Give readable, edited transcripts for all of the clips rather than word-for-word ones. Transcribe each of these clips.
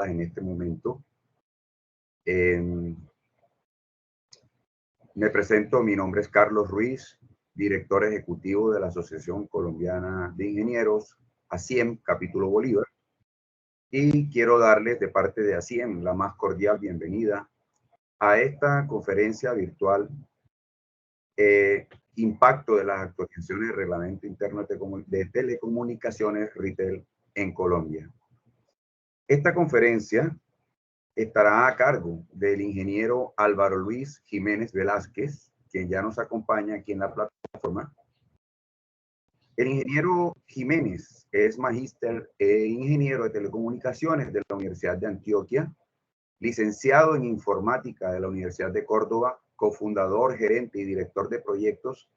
en este momento. Me presento, mi nombre es Carlos Ruiz, director ejecutivo de la Asociación Colombiana de Ingenieros, ASIEM, Capítulo Bolívar, y quiero darles de parte de ASIEM la más cordial bienvenida a esta conferencia virtual, impacto de las actualizaciones del Reglamento Interno de Telecomunicaciones Retail en Colombia. Esta conferencia estará a cargo del ingeniero Álvaro Luis Jiménez Velázquez, quien ya nos acompaña aquí en la plataforma. El ingeniero Jiménez es magíster e ingeniero de telecomunicaciones de la Universidad de Antioquia, licenciado en informática de la Universidad de Córdoba, cofundador, gerente y director de proyectos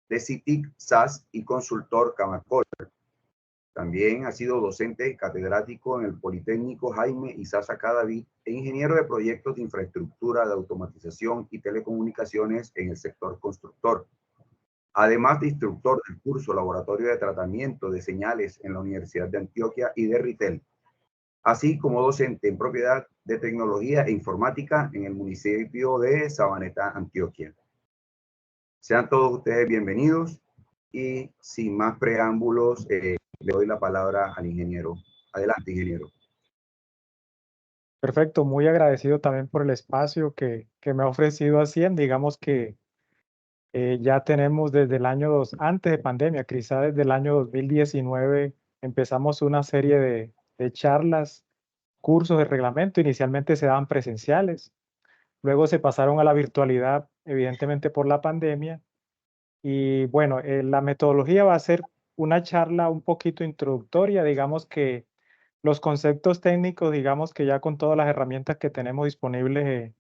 de CITIC, SAS y consultor Camacol. También ha sido docente y catedrático en el Politécnico Jaime Isaza Cadavid e ingeniero de proyectos de infraestructura de automatización y telecomunicaciones en el sector constructor. Además de instructor del curso Laboratorio de Tratamiento de Señales en la Universidad de Antioquia y de Ritel, así como docente en propiedad de tecnología e informática en el municipio de Sabaneta, Antioquia. Sean todos ustedes bienvenidos y sin más preámbulos, le doy la palabra al ingeniero. Adelante, ingeniero. Perfecto, muy agradecido también por el espacio que me ha ofrecido Ascien. Digamos que ya tenemos desde el año antes de pandemia, quizá desde el año 2019, empezamos una serie de charlas, cursos de reglamento. Inicialmente se daban presenciales, luego se pasaron a la virtualidad, evidentemente por la pandemia. Y bueno, la metodología va a ser una charla un poquito introductoria, digamos que los conceptos técnicos, digamos que ya con todas las herramientas que tenemos disponibles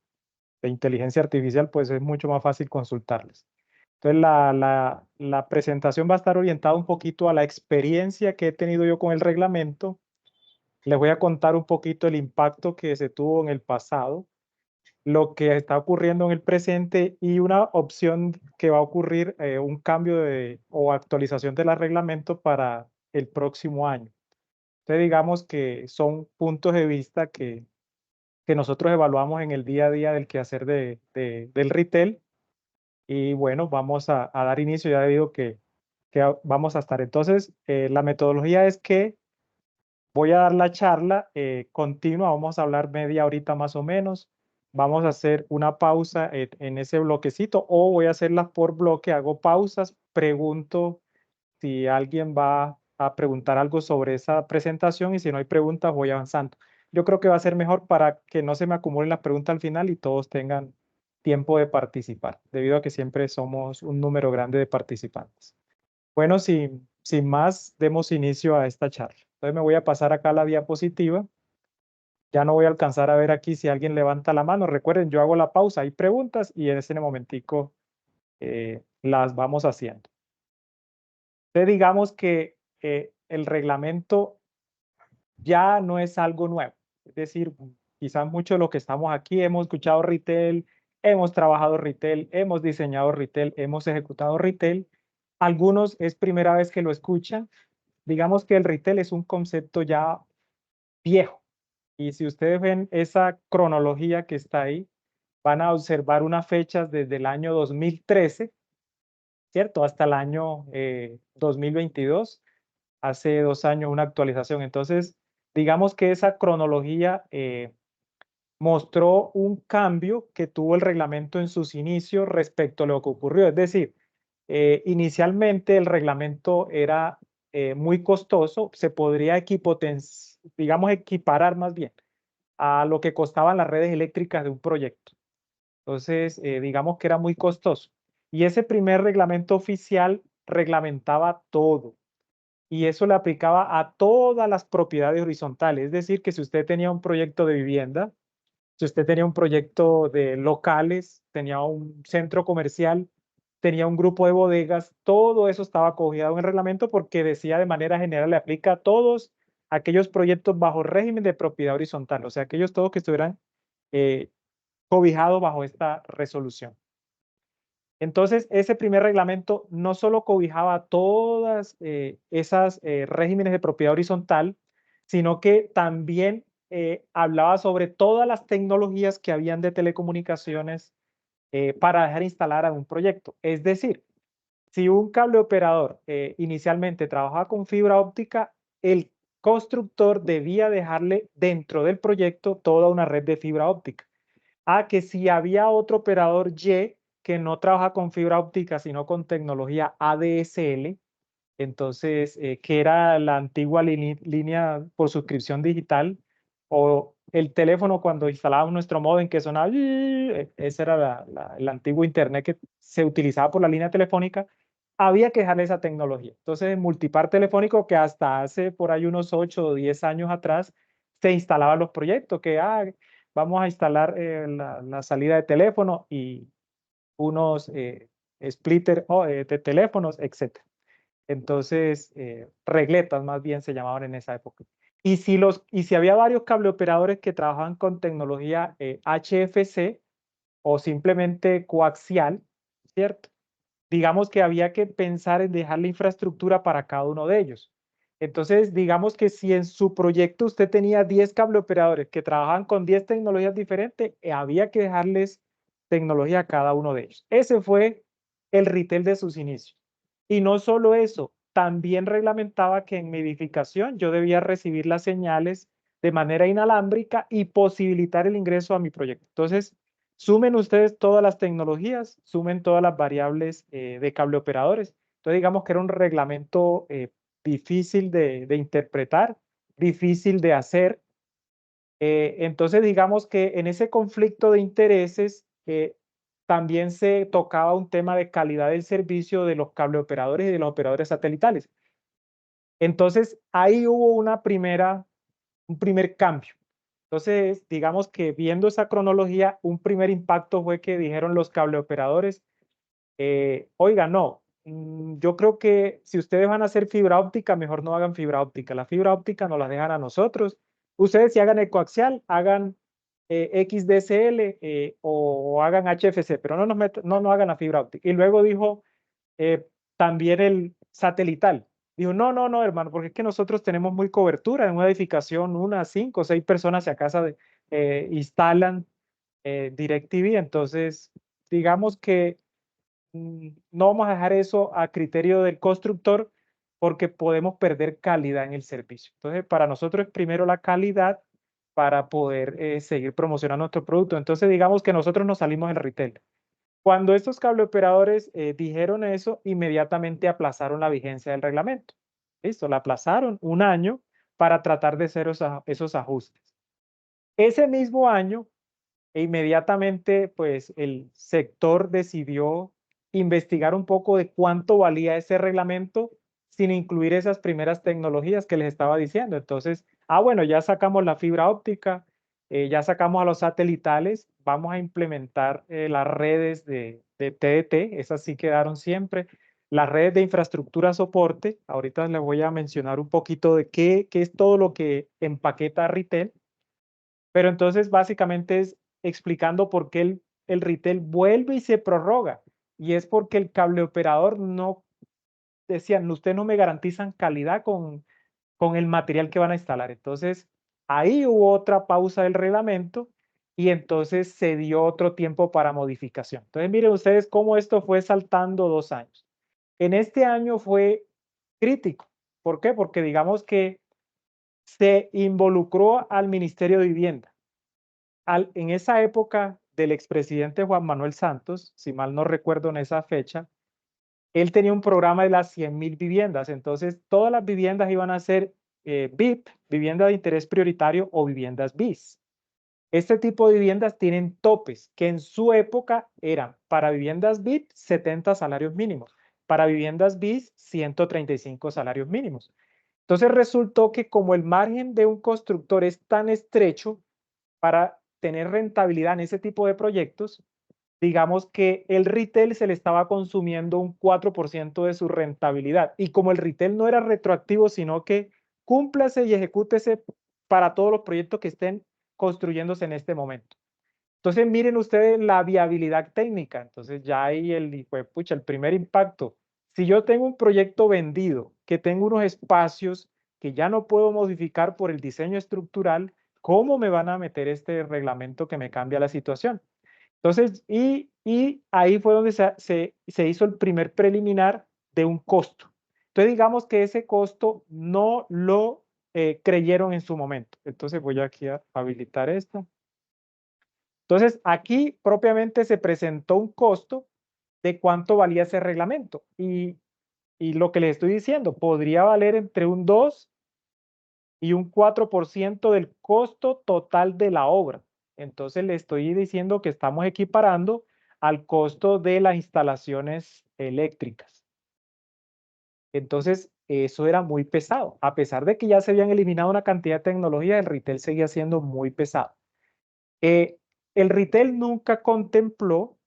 de inteligencia artificial, pues es mucho más fácil consultarles. Entonces, la presentación va a estar orientada un poquito a la experiencia que he tenido yo con el reglamento. Les voy a contar un poquito el impacto que se tuvo en el pasado, lo que está ocurriendo en el presente y una opción que va a ocurrir, un cambio o actualización del reglamento para el próximo año. Entonces, digamos que son puntos de vista que nosotros evaluamos en el día a día del quehacer del retail. Y bueno, vamos a dar inicio ya debido que vamos a estar. Entonces, la metodología es que voy a dar la charla continua, vamos a hablar media horita más o menos. Vamos a hacer una pausa en ese bloquecito o voy a hacerlas por bloque, hago pausas, pregunto si alguien va a preguntar algo sobre esa presentación y si no hay preguntas voy avanzando. Yo creo que va a ser mejor para que no se me acumulen las preguntas al final y todos tengan tiempo de participar, debido a que siempre somos un número grande de participantes. Bueno, sin más, demos inicio a esta charla. Entonces me voy a pasar acá a la diapositiva. Ya no voy a alcanzar a ver aquí si alguien levanta la mano. Recuerden, yo hago la pausa, hay preguntas y en ese momentico las vamos haciendo. Entonces digamos que el reglamento ya no es algo nuevo. Es decir, quizás mucho de lo que estamos aquí hemos escuchado retail, hemos trabajado retail, hemos diseñado retail, hemos ejecutado retail. Algunos es primera vez que lo escuchan. Digamos que el retail es un concepto ya viejo. Y si ustedes ven esa cronología que está ahí, van a observar unas fechas desde el año 2013, ¿cierto? Hasta el año 2022. Hace 2 años una actualización. Entonces, digamos que esa cronología mostró un cambio que tuvo el reglamento en sus inicios respecto a lo que ocurrió. Es decir, inicialmente el reglamento era muy costoso, se podría digamos, equiparar más bien a lo que costaban las redes eléctricas de un proyecto. Entonces, digamos que era muy costoso. Y ese primer reglamento oficial reglamentaba todo. Y eso le aplicaba a todas las propiedades horizontales. Es decir, que si usted tenía un proyecto de vivienda, si usted tenía un proyecto de locales, tenía un centro comercial, tenía un grupo de bodegas, todo eso estaba cobiado en el reglamento porque decía de manera general, le aplica a todos aquellos proyectos bajo régimen de propiedad horizontal, o sea, aquellos todos que estuvieran cobijados bajo esta resolución. Entonces, ese primer reglamento no solo cobijaba todas esas regímenes de propiedad horizontal, sino que también hablaba sobre todas las tecnologías que habían de telecomunicaciones para dejar instalar a un proyecto. Es decir, si un cable operador inicialmente trabajaba con fibra óptica, el constructor debía dejarle dentro del proyecto toda una red de fibra óptica. Que si había otro operador Y que no trabaja con fibra óptica, sino con tecnología ADSL, entonces, que era la antigua línea por suscripción digital, o el teléfono cuando instalábamos nuestro modem que sonaba, ese era el antiguo internet que se utilizaba por la línea telefónica, había que dejarle esa tecnología. Entonces, en multipar telefónico, que hasta hace por ahí unos 8 o 10 años atrás, se instalaban los proyectos, que vamos a instalar la salida de teléfono y unos splitter de teléfonos, etc. Entonces, regletas más bien se llamaban en esa época. Y si había varios cableoperadores que trabajaban con tecnología HFC o simplemente coaxial, ¿cierto? Digamos que había que pensar en dejar la infraestructura para cada uno de ellos. Entonces, digamos que si en su proyecto usted tenía 10 cableoperadores que trabajaban con 10 tecnologías diferentes, había que dejarles tecnología a cada uno de ellos. Ese fue el retail de sus inicios. Y no solo eso, también reglamentaba que en mi edificación yo debía recibir las señales de manera inalámbrica y posibilitar el ingreso a mi proyecto. Entonces, sumen ustedes todas las tecnologías, sumen todas las variables de cableoperadores. Entonces, digamos que era un reglamento difícil de interpretar, difícil de hacer. Entonces, digamos que en ese conflicto de intereses también se tocaba un tema de calidad del servicio de los cableoperadores y de los operadores satelitales. Entonces, ahí hubo un primer cambio. Entonces, digamos que viendo esa cronología, un primer impacto fue que dijeron los cableoperadores, oiga, no, yo creo que si ustedes van a hacer fibra óptica, mejor no hagan fibra óptica. La fibra óptica nos la dejan a nosotros. Ustedes si hagan el coaxial, hagan XDSL o hagan HFC, pero no hagan la fibra óptica. Y luego dijo también el satelital. Dijo, no, hermano, porque es que nosotros tenemos muy cobertura en una edificación, unas 5 o 6 personas se a casa instalan DirecTV, entonces digamos que no vamos a dejar eso a criterio del constructor porque podemos perder calidad en el servicio. Entonces, para nosotros es primero la calidad para poder seguir promocionando nuestro producto. Entonces, digamos que nosotros nos salimos del retail. Cuando estos cableoperadores dijeron eso, inmediatamente aplazaron la vigencia del reglamento. Listo, la aplazaron un año para tratar de hacer esos ajustes. Ese mismo año, inmediatamente, pues el sector decidió investigar un poco de cuánto valía ese reglamento sin incluir esas primeras tecnologías que les estaba diciendo. Entonces, bueno, ya sacamos la fibra óptica, ya sacamos a los satelitales, vamos a implementar las redes de TDT, esas sí quedaron siempre. Las redes de infraestructura soporte, ahorita les voy a mencionar un poquito de qué es todo lo que empaqueta Ritel, pero entonces básicamente es explicando por qué el retail vuelve y se prorroga. Y es porque el cable operador no, decían, ustedes no me garantizan calidad con el material que van a instalar. Entonces, ahí hubo otra pausa del reglamento y entonces se dio otro tiempo para modificación. Entonces, miren ustedes cómo esto fue saltando 2 años. En este año fue crítico. ¿Por qué? Porque digamos que se involucró al Ministerio de Vivienda. En esa época del expresidente Juan Manuel Santos, si mal no recuerdo en esa fecha, él tenía un programa de las 100.000 viviendas. Entonces, todas las viviendas iban a ser VIP, vivienda de interés prioritario o viviendas BIS. Este tipo de viviendas tienen topes que en su época eran para viviendas VIP 70 salarios mínimos, para viviendas BIS 135 salarios mínimos. Entonces resultó que como el margen de un constructor es tan estrecho para tener rentabilidad en ese tipo de proyectos, digamos que el retail se le estaba consumiendo un 4% de su rentabilidad. Y como el retail no era retroactivo, sino que cúmplase y ejecútese para todos los proyectos que estén construyéndose en este momento. Entonces, miren ustedes la viabilidad técnica. Entonces, ya ahí el primer impacto. Si yo tengo un proyecto vendido, que tengo unos espacios que ya no puedo modificar por el diseño estructural, ¿cómo me van a meter este reglamento que me cambia la situación? Entonces, y ahí fue donde se hizo el primer preliminar de un costo. Entonces, digamos que ese costo no lo creyeron en su momento. Entonces, voy aquí a habilitar esto. Entonces, aquí propiamente se presentó un costo de cuánto valía ese reglamento. Y lo que les estoy diciendo, podría valer entre un 2 y un 4% del costo total de la obra. Entonces le estoy diciendo que estamos equiparando al costo de las instalaciones eléctricas. Entonces, eso era muy pesado. A pesar de que ya se habían eliminado una cantidad de tecnología, el retail seguía siendo muy pesado. El retail nunca contempló,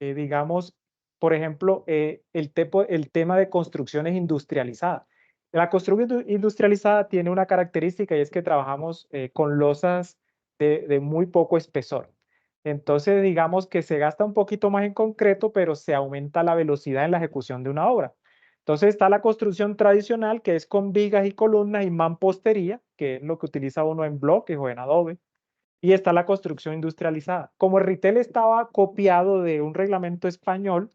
digamos, por ejemplo, el tema de construcciones industrializadas. La construcción industrializada tiene una característica y es que trabajamos con losas de muy poco espesor. Entonces, digamos que se gasta un poquito más en concreto, pero se aumenta la velocidad en la ejecución de una obra. Entonces está la construcción tradicional, que es con vigas y columnas y mampostería, que es lo que utiliza uno en bloques o en adobe. Y está la construcción industrializada. Como el retail estaba copiado de un reglamento español,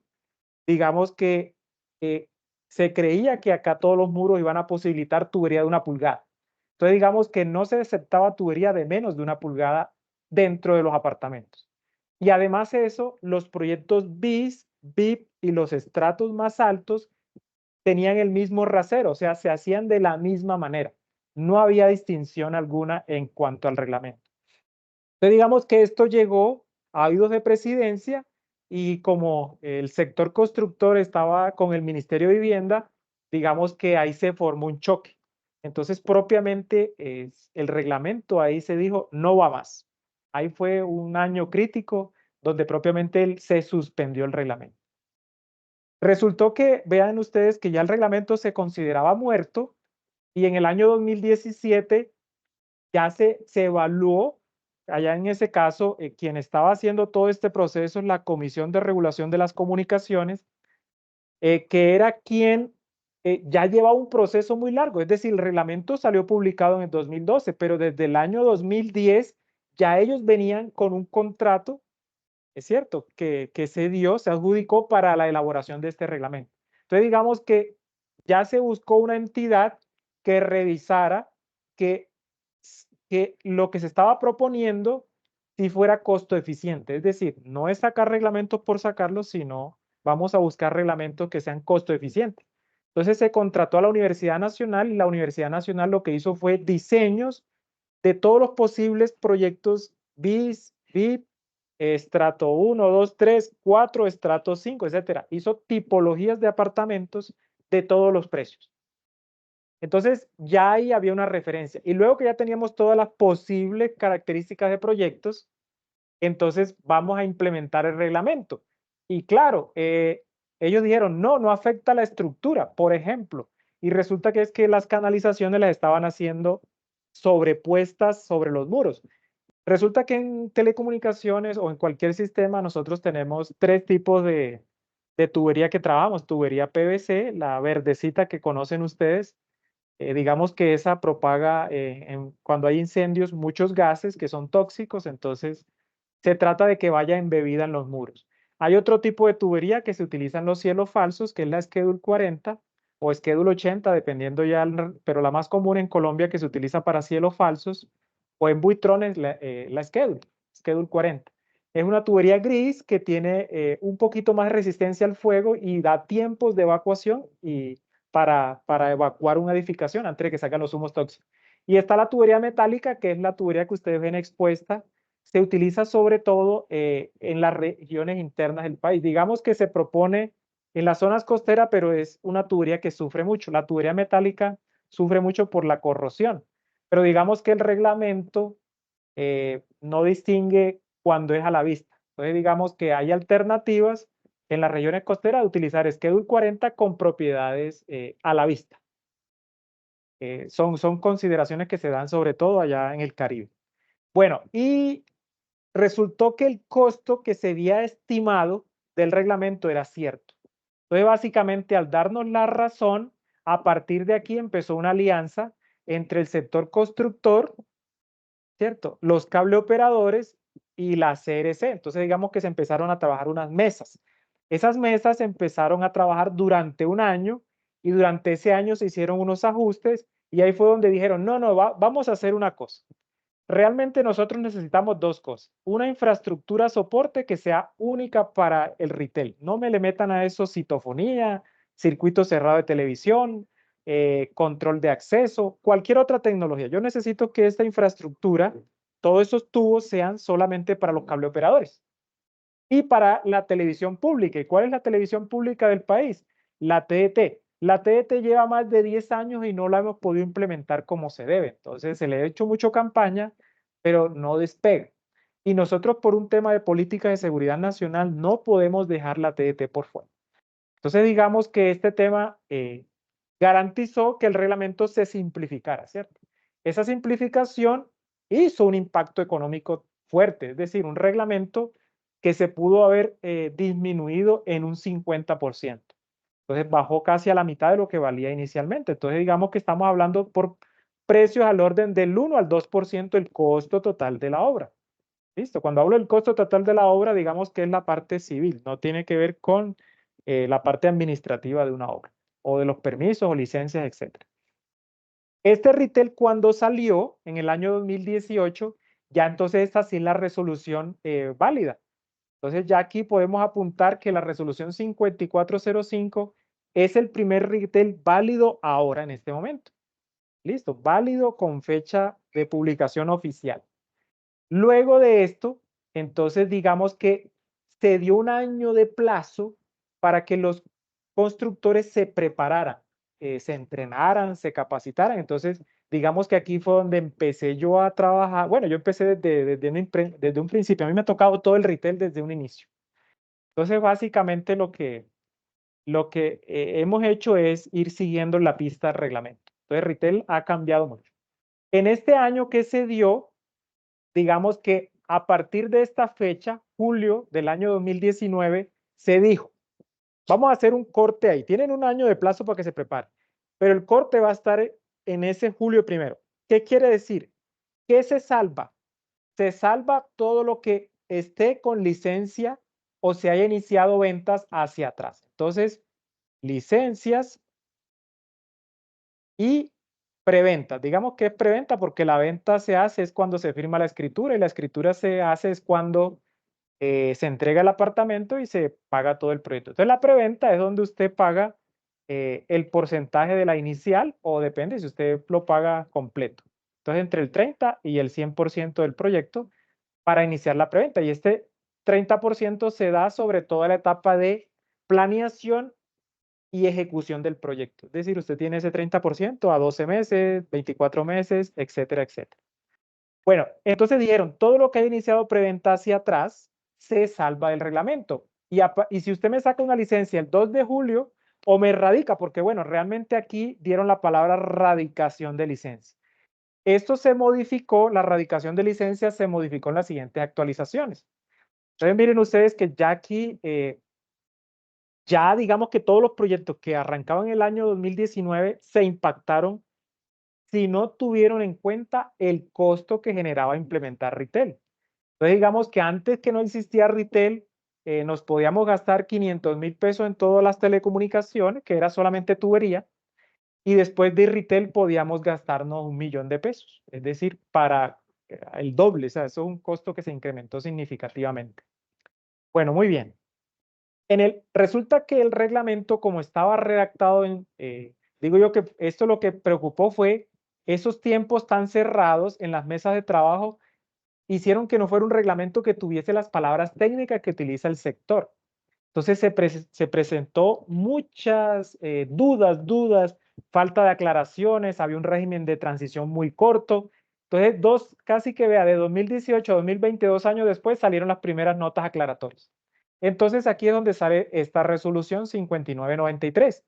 digamos que se creía que acá todos los muros iban a posibilitar tubería de 1 pulgada. Entonces, digamos que no se aceptaba tubería de menos de 1 pulgada dentro de los apartamentos. Y además de eso, los proyectos BIS, BIP y los estratos más altos tenían el mismo rasero, o sea, se hacían de la misma manera. No había distinción alguna en cuanto al reglamento. Entonces, digamos que esto llegó a oídos de presidencia y como el sector constructor estaba con el Ministerio de Vivienda, digamos que ahí se formó un choque. Entonces, propiamente el reglamento ahí se dijo, no va más. Ahí fue un año crítico donde propiamente se suspendió el reglamento. Resultó que, vean ustedes que ya el reglamento se consideraba muerto y en el año 2017 ya se evaluó, allá en ese caso, quien estaba haciendo todo este proceso es la Comisión de Regulación de las Comunicaciones, que era quien ya llevaba un proceso muy largo, es decir, el reglamento salió publicado en el 2012, pero desde el año 2010 ya ellos venían con un contrato, es cierto, que se dio, se adjudicó para la elaboración de este reglamento. Entonces, digamos que ya se buscó una entidad que revisara que lo que se estaba proponiendo si fuera costo eficiente. Es decir, no es sacar reglamentos por sacarlos, sino vamos a buscar reglamentos que sean costo eficientes. Entonces se contrató a la Universidad Nacional y la Universidad Nacional lo que hizo fue diseños de todos los posibles proyectos BIS, BIP, estrato 1, 2, 3, 4, estrato 5, etcétera. Hizo tipologías de apartamentos de todos los precios. Entonces, ya ahí había una referencia. Y luego que ya teníamos todas las posibles características de proyectos, entonces vamos a implementar el reglamento. Y claro, ellos dijeron, no, no afecta la estructura, por ejemplo. Y resulta que es que las canalizaciones las estaban haciendo sobrepuestas sobre los muros. Resulta que en telecomunicaciones o en cualquier sistema nosotros tenemos 3 tipos de tubería que trabajamos. Tubería PVC, la verdecita que conocen ustedes, digamos que esa propaga cuando hay incendios muchos gases que son tóxicos, entonces se trata de que vaya embebida en los muros. Hay otro tipo de tubería que se utiliza en los cielos falsos, que es la Schedule 40 o Schedule 80, dependiendo ya, pero la más común en Colombia que se utiliza para cielos falsos, o en buitrones la Schedule 40. Es una tubería gris que tiene un poquito más resistencia al fuego y da tiempos de evacuación y para evacuar una edificación antes de que salgan los humos tóxicos. Y está la tubería metálica, que es la tubería que ustedes ven expuesta. Se utiliza sobre todo en las regiones internas del país. Digamos que se propone en las zonas costeras, pero es una tubería que sufre mucho. La tubería metálica sufre mucho por la corrosión, pero digamos que el reglamento no distingue cuando es a la vista. Entonces digamos que hay alternativas en las regiones costeras de utilizar Schedule 40 con propiedades a la vista. Son consideraciones que se dan sobre todo allá en el Caribe. Bueno, y resultó que el costo que se había estimado del reglamento era cierto. Entonces, básicamente, al darnos la razón, a partir de aquí empezó una alianza entre el sector constructor ¿cierto? Los cableoperadores y la CRC. Entonces, digamos que se empezaron a trabajar unas mesas. Esas mesas empezaron a trabajar durante un año y durante ese año se hicieron unos ajustes y ahí fue donde dijeron, no, no, vamos a hacer una cosa. Realmente nosotros necesitamos dos cosas. Una infraestructura soporte que sea única para el retail. No me le metan a eso citofonía, circuito cerrado de televisión, control de acceso, cualquier otra tecnología. Yo necesito que esta infraestructura, todos esos tubos sean solamente para los cableoperadores y para la televisión pública. ¿Y cuál es la televisión pública del país? La TDT. La TDT lleva más de 10 años y no la hemos podido implementar como se debe. Entonces se le ha hecho mucho campaña, pero no despega. Y nosotros por un tema de política de seguridad nacional no podemos dejar la TDT por fuera. Entonces digamos que este tema garantizó que el reglamento se simplificara, ¿cierto? Esa simplificación hizo un impacto económico fuerte, es decir, un reglamento que se pudo haber disminuido en un 50%. Entonces bajó casi a la mitad de lo que valía inicialmente. Entonces digamos que estamos hablando por precios al orden del 1 al 2% del costo total de la obra. ¿Listo? Cuando hablo del costo total de la obra, digamos que es la parte civil, no tiene que ver con la parte administrativa de una obra, o de los permisos o licencias, etc. Este retail cuando salió en el año 2018, ya entonces esta sí es la resolución válida. Entonces ya aquí podemos apuntar que la resolución 5405 es el primer retail válido ahora en este momento. Listo, válido con fecha de publicación oficial. Luego de esto, entonces digamos que se dio un año de plazo para que los constructores se prepararan, se entrenaran, se capacitaran. Entonces, digamos que aquí fue donde empecé yo a trabajar. Bueno, yo empecé desde un principio. A mí me ha tocado todo el retail desde un inicio. Entonces, básicamente lo que hemos hecho es ir siguiendo la pista del reglamento. Entonces, retail ha cambiado mucho. En este año que se dio, digamos que a partir de esta fecha, julio del año 2019, se dijo, vamos a hacer un corte ahí. Tienen un año de plazo para que se preparen, pero el corte va a estar en ese julio primero. ¿Qué quiere decir? ¿Qué se salva? Se salva todo lo que esté con licencia o se haya iniciado ventas hacia atrás. Entonces, licencias y preventa. Digamos que es preventa porque la venta se hace es cuando se firma la escritura y la escritura se hace es cuando se entrega el apartamento y se paga todo el proyecto. Entonces la preventa es donde usted paga el porcentaje de la inicial o depende si usted lo paga completo. Entonces entre el 30 y el 100% del proyecto para iniciar la preventa y este 30% se da sobre toda la etapa de planeación y ejecución del proyecto. Es decir, usted tiene ese 30% a 12 meses, 24 meses, etcétera, etcétera. Bueno, entonces dijeron, todo lo que haya iniciado preventa hacia atrás se salva del reglamento. Y si usted me saca una licencia el 2 de julio o me radica, porque bueno, realmente aquí dieron la palabra radicación de licencia. Esto se modificó, la radicación de licencia se modificó en las siguientes actualizaciones. Entonces miren ustedes que ya aquí ya digamos que todos los proyectos que arrancaban en el año 2019 se impactaron si no tuvieron en cuenta el costo que generaba implementar retail. Entonces digamos que antes que no existía retail, nos podíamos gastar 500,000 pesos en todas las telecomunicaciones, que era solamente tubería, y después de retail podíamos gastarnos 1,000,000 de pesos, es decir, para el doble, o sea, eso es un costo que se incrementó significativamente. Bueno, muy bien. Resulta que el reglamento, como estaba redactado digo yo que esto lo que preocupó fue esos tiempos tan cerrados en las mesas de trabajo hicieron que no fuera un reglamento que tuviese las palabras técnicas que utiliza el sector. Entonces se presentó muchas dudas, falta de aclaraciones, había un régimen de transición muy corto. Entonces, casi que vea, de 2018 a 2020, 2 años después, salieron las primeras notas aclaratorias. Entonces, aquí es donde sale esta resolución 5993.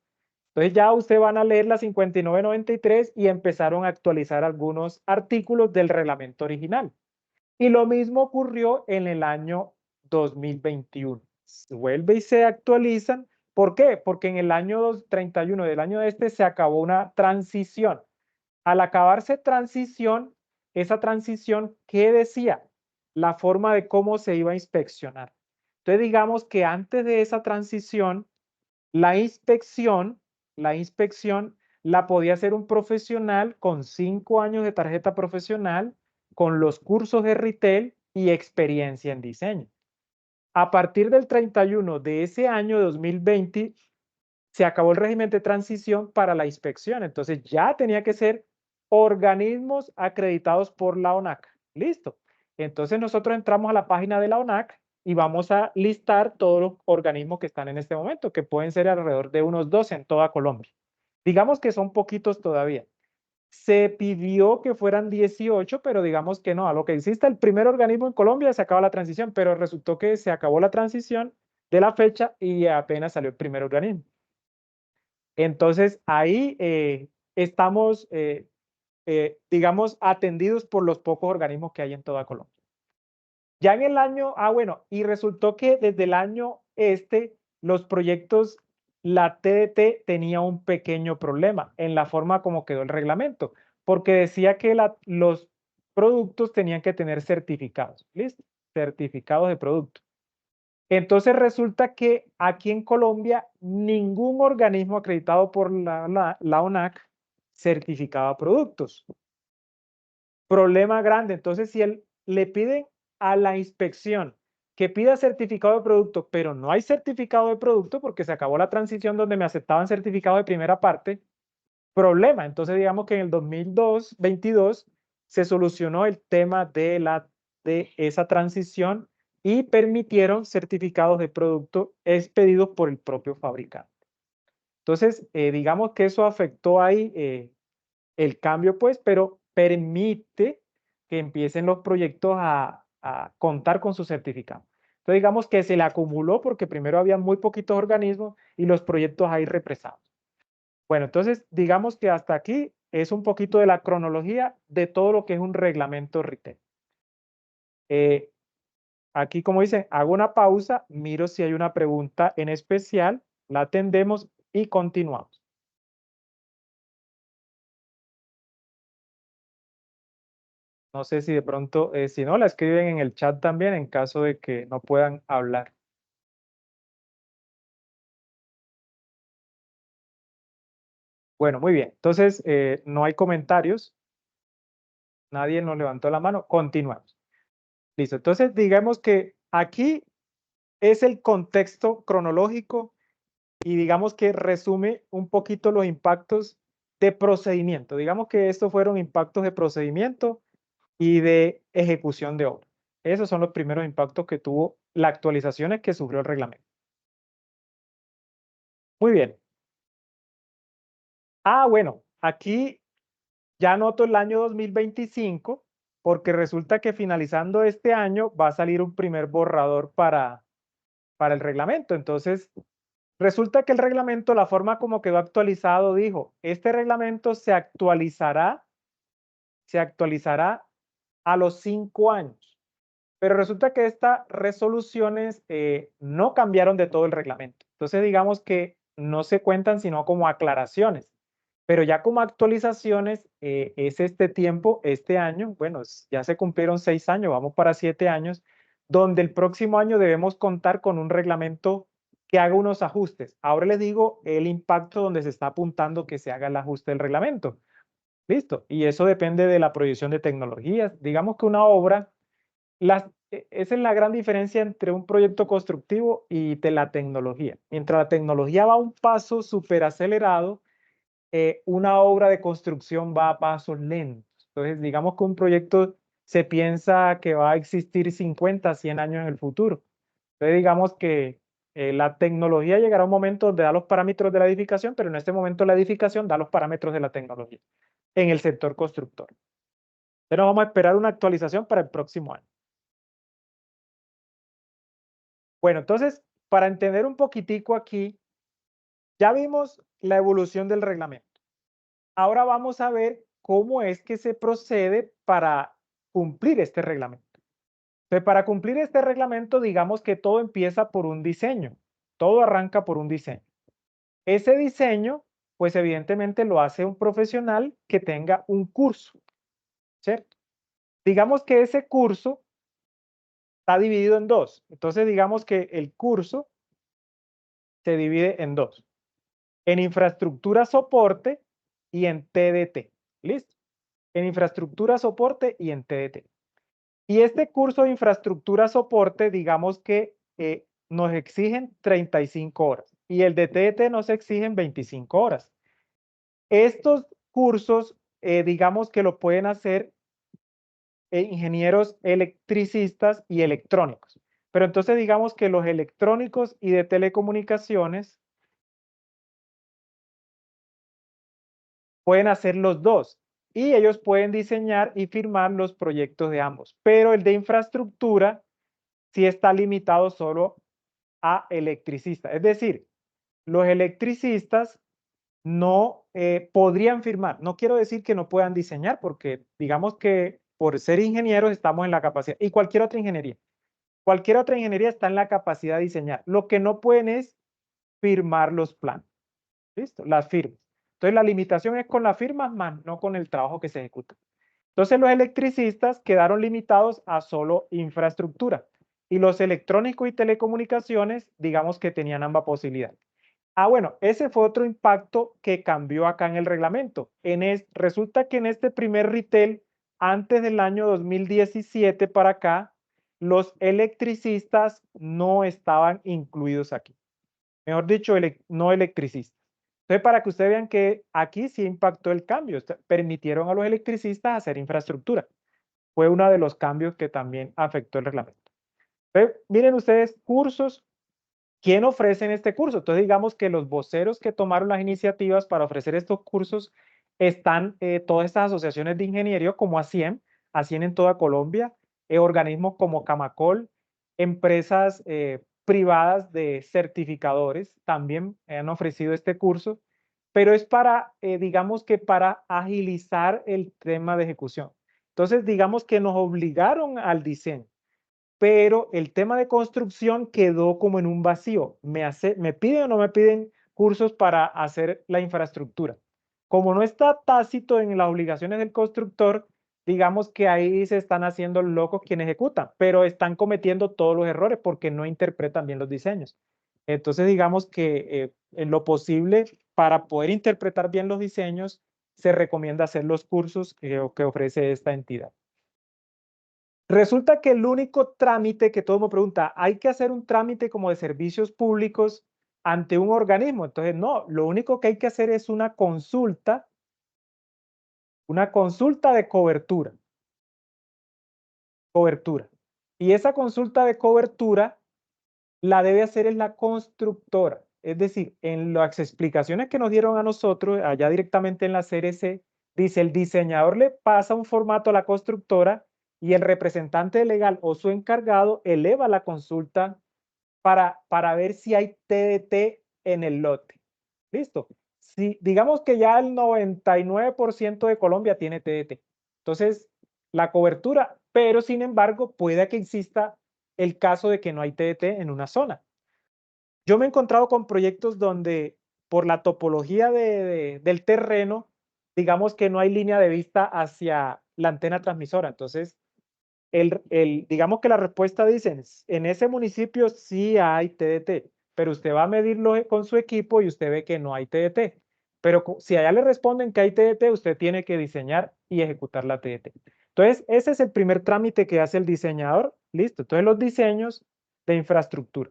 Entonces, ya ustedes van a leer la 5993 y empezaron a actualizar algunos artículos del reglamento original. Y lo mismo ocurrió en el año 2021. Vuelve y se actualizan. ¿Por qué? Porque en el año 31 del año se acabó una transición. Al acabarse transición, esa transición, ¿qué decía? La forma de cómo se iba a inspeccionar. Entonces, digamos que antes de esa transición, la inspección la podía hacer un profesional con 5 años de tarjeta profesional, con los cursos de retail y experiencia en diseño. A partir del 31 de ese año 2020, se acabó el régimen de transición para la inspección. Entonces ya tenía que ser organismos acreditados por la ONAC. Listo. Entonces nosotros entramos a la página de la ONAC y vamos a listar todos los organismos que están en este momento, que pueden ser alrededor de unos 12 en toda Colombia. Digamos que son poquitos todavía. Se pidió que fueran 18, pero digamos que no. A lo que existe el primer organismo en Colombia se acaba la transición, pero resultó que se acabó la transición de la fecha y apenas salió el primer organismo. Entonces ahí estamos, digamos, atendidos por los pocos organismos que hay en toda Colombia. Ya en el año, bueno, y resultó que desde el año los proyectos, la TDT tenía un pequeño problema en la forma como quedó el reglamento, porque decía que los productos tenían que tener certificados, ¿listo? Certificados de producto. Entonces resulta que aquí en Colombia ningún organismo acreditado por la ONAC certificaba productos. Problema grande. Entonces, si le piden a la inspección que pida certificado de producto, pero no hay certificado de producto porque se acabó la transición donde me aceptaban certificado de primera parte, problema. Entonces, digamos que en el 2022 se solucionó el tema de esa transición y permitieron certificados de producto expedidos por el propio fabricante. Entonces, digamos que eso afectó ahí el cambio, pues, pero permite que empiecen los proyectos a contar con su certificado. Entonces, digamos que se le acumuló porque primero había muy poquitos organismos y los proyectos ahí represados. Bueno, entonces, digamos que hasta aquí es un poquito de la cronología de todo lo que es un reglamento retail. Aquí, como dicen, hago una pausa, miro si hay una pregunta en especial, la atendemos y continuamos. No sé si de pronto, si no, la escriben en el chat también en caso de que no puedan hablar. Bueno, muy bien. Entonces, no hay comentarios. Nadie nos levantó la mano. Continuamos. Listo. Entonces, digamos que aquí es el contexto cronológico y digamos que resume un poquito los impactos de procedimiento. Digamos que estos fueron impactos de procedimiento y de ejecución de obra. Esos son los primeros impactos que tuvo las actualizaciones que sufrió el reglamento. Muy bien. Bueno, aquí ya anoto el año 2025 porque resulta que finalizando este año va a salir un primer borrador para el reglamento. Entonces, resulta que el reglamento, la forma como quedó actualizado, dijo, este reglamento se actualizará a los 5 años. Pero resulta que estas resoluciones no cambiaron de todo el reglamento. Entonces, digamos que no se cuentan sino como aclaraciones. Pero ya como actualizaciones es este tiempo, este año, bueno, ya se cumplieron 6 años, vamos para 7 años, donde el próximo año debemos contar con un reglamento que haga unos ajustes. Ahora les digo el impacto donde se está apuntando que se haga el ajuste del reglamento. Listo. Y eso depende de la proyección de tecnologías. Digamos que una obra, esa es la gran diferencia entre un proyecto constructivo y de la tecnología. Mientras la tecnología va a un paso súper acelerado, una obra de construcción va a pasos lentos. Entonces, digamos que un proyecto se piensa que va a existir 50, 100 años en el futuro. Entonces, digamos que la tecnología llegará a un momento donde da los parámetros de la edificación, pero en este momento la edificación da los parámetros de la tecnología en el sector constructor. Entonces, vamos a esperar una actualización para el próximo año. Bueno, entonces, para entender un poquitico aquí, ya vimos la evolución del reglamento. Ahora vamos a ver cómo es que se procede para cumplir este reglamento. Entonces, para cumplir este reglamento, digamos que todo empieza por un diseño. Todo arranca por un diseño. Ese diseño, pues evidentemente lo hace un profesional que tenga un curso, ¿cierto? digamos que ese curso está dividido en dos. Entonces, digamos que el curso se divide en dos, en infraestructura soporte y en TDT. ¿Listo? En infraestructura soporte y en TDT. Y este curso de infraestructura soporte, digamos que nos exigen 35 horas y el de TDT nos exigen 25 horas. Estos cursos, digamos que lo pueden hacer ingenieros electricistas y electrónicos. Pero entonces digamos que los electrónicos y de telecomunicaciones pueden hacer los dos y ellos pueden diseñar y firmar los proyectos de ambos. Pero el de infraestructura sí está limitado solo a electricistas. Es decir, los electricistas no podrían firmar. No quiero decir que no puedan diseñar, porque digamos que por ser ingenieros estamos en la capacidad, y cualquier otra ingeniería está en la capacidad de diseñar. Lo que no pueden es firmar los planos. ¿Listo? Las firmas. Entonces la limitación es con las firmas más, no con el trabajo que se ejecuta. Entonces los electricistas quedaron limitados a solo infraestructura y los electrónicos y telecomunicaciones, digamos que tenían ambas posibilidades. Bueno, ese fue otro impacto que cambió acá en el reglamento. Resulta que en este primer retail, antes del año 2017 para acá, los electricistas no estaban incluidos aquí. Mejor dicho, no electricistas. Entonces, para que ustedes vean que aquí sí impactó el cambio, permitieron a los electricistas hacer infraestructura. Fue uno de los cambios que también afectó el reglamento. Entonces, miren ustedes, cursos. ¿Quién ofrece en este curso? Entonces, digamos que los voceros que tomaron las iniciativas para ofrecer estos cursos están todas estas asociaciones de ingeniería como ASIEM en toda Colombia, organismos como Camacol, empresas privadas de certificadores también han ofrecido este curso, pero es para, digamos que para agilizar el tema de ejecución. Entonces, digamos que nos obligaron al diseño, pero el tema de construcción quedó como en un vacío. ¿Me piden o no me piden cursos para hacer la infraestructura? Como no está tácito en las obligaciones del constructor, digamos que ahí se están haciendo locos quienes ejecutan, pero están cometiendo todos los errores porque no interpretan bien los diseños. Entonces, digamos que en lo posible, para poder interpretar bien los diseños, se recomienda hacer los cursos que ofrece esta entidad. Resulta que el único trámite que todo me pregunta, hay que hacer un trámite como de servicios públicos ante un organismo. Entonces, no, lo único que hay que hacer es una consulta de cobertura. Y esa consulta de cobertura la debe hacer en la constructora. Es decir, en las explicaciones que nos dieron a nosotros, allá directamente en la CRC, dice el diseñador le pasa un formato a la constructora y el representante legal o su encargado eleva la consulta para ver si hay TDT en el lote. ¿Listo? Si digamos que ya el 99% de Colombia tiene TDT. Entonces, la cobertura, pero sin embargo, puede que exista el caso de que no hay TDT en una zona. Yo me he encontrado con proyectos donde por la topología del terreno, digamos que no hay línea de vista hacia la antena transmisora. Entonces, digamos que la respuesta dice, en ese municipio sí hay TDT, pero usted va a medirlo con su equipo y usted ve que no hay TDT. Pero si allá le responden que hay TDT, usted tiene que diseñar y ejecutar la TDT. Entonces, ese es el primer trámite que hace el diseñador. Listo. Entonces, los diseños de infraestructura.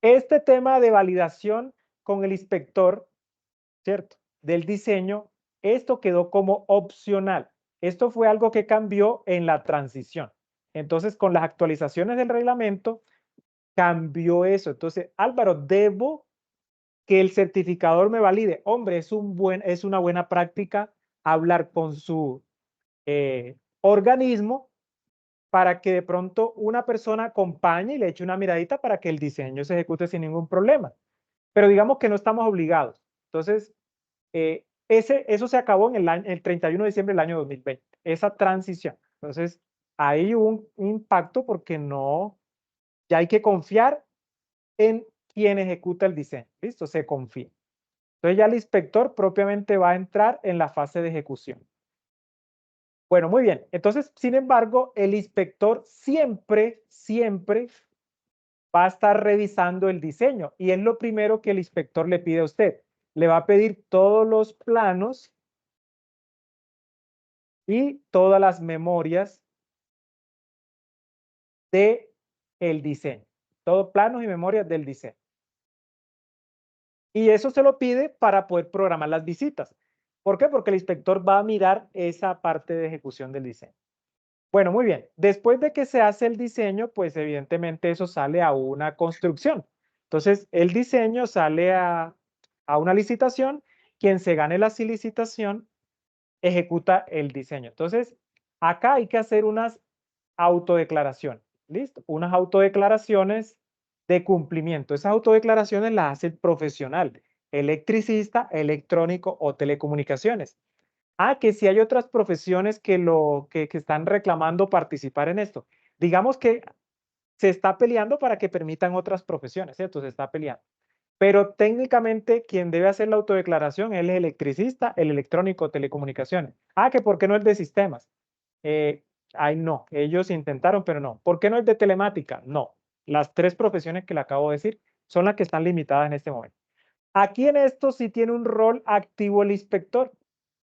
Este tema de validación con el inspector, ¿cierto? Del diseño, esto quedó como opcional. Esto fue algo que cambió en la transición. Entonces, con las actualizaciones del reglamento, cambió eso. Entonces, Álvaro, debo que el certificador me valide. Hombre, es una buena práctica hablar con su organismo para que de pronto una persona acompañe y le eche una miradita para que el diseño se ejecute sin ningún problema. Pero digamos que no estamos obligados. Entonces, eso se acabó en el 31 de diciembre del año 2020, esa transición. Entonces, hay un impacto porque ya hay que confiar en quien ejecuta el diseño. ¿Listo? Se confía. Entonces ya el inspector propiamente va a entrar en la fase de ejecución. Bueno, muy bien. Entonces, sin embargo, el inspector siempre va a estar revisando el diseño y es lo primero que el inspector le pide a usted. Le va a pedir todos los planos y todas las memorias de el diseño. Todos planos y memorias del diseño. Y eso se lo pide para poder programar las visitas. ¿Por qué? Porque el inspector va a mirar esa parte de ejecución del diseño. Bueno, muy bien. Después de que se hace el diseño, pues evidentemente eso sale a una construcción. Entonces, el diseño sale a una licitación. Quien se gane la licitación ejecuta el diseño. Entonces, acá hay que hacer unas autodeclaraciones. ¿Listo? Unas autodeclaraciones de cumplimiento. Esas autodeclaraciones las hace el profesional, electricista, electrónico o telecomunicaciones. Que si hay otras profesiones que están reclamando participar en esto. Digamos que se está peleando para que permitan otras profesiones, ¿cierto? Se está peleando. Pero técnicamente quien debe hacer la autodeclaración es el electricista, el electrónico, telecomunicaciones. Que ¿por qué no es de sistemas? No, ellos intentaron, pero no. ¿Por qué no es de telemática? No. Las tres profesiones que le acabo de decir son las que están limitadas en este momento. Aquí en esto sí tiene un rol activo el inspector,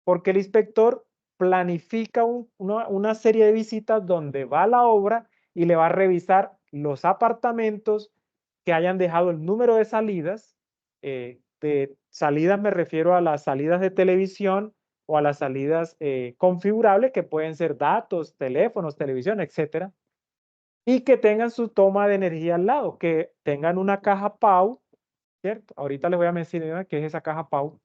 porque el inspector planifica una serie de visitas donde va a la obra y le va a revisar los apartamentos que hayan dejado el número de salidas. De salidas me refiero a las salidas de televisión o a las salidas configurables, que pueden ser datos, teléfonos, televisión, etcétera, y que tengan su toma de energía al lado, que tengan una caja PAU, ¿cierto? Ahorita les voy a mencionar qué es esa caja PAU,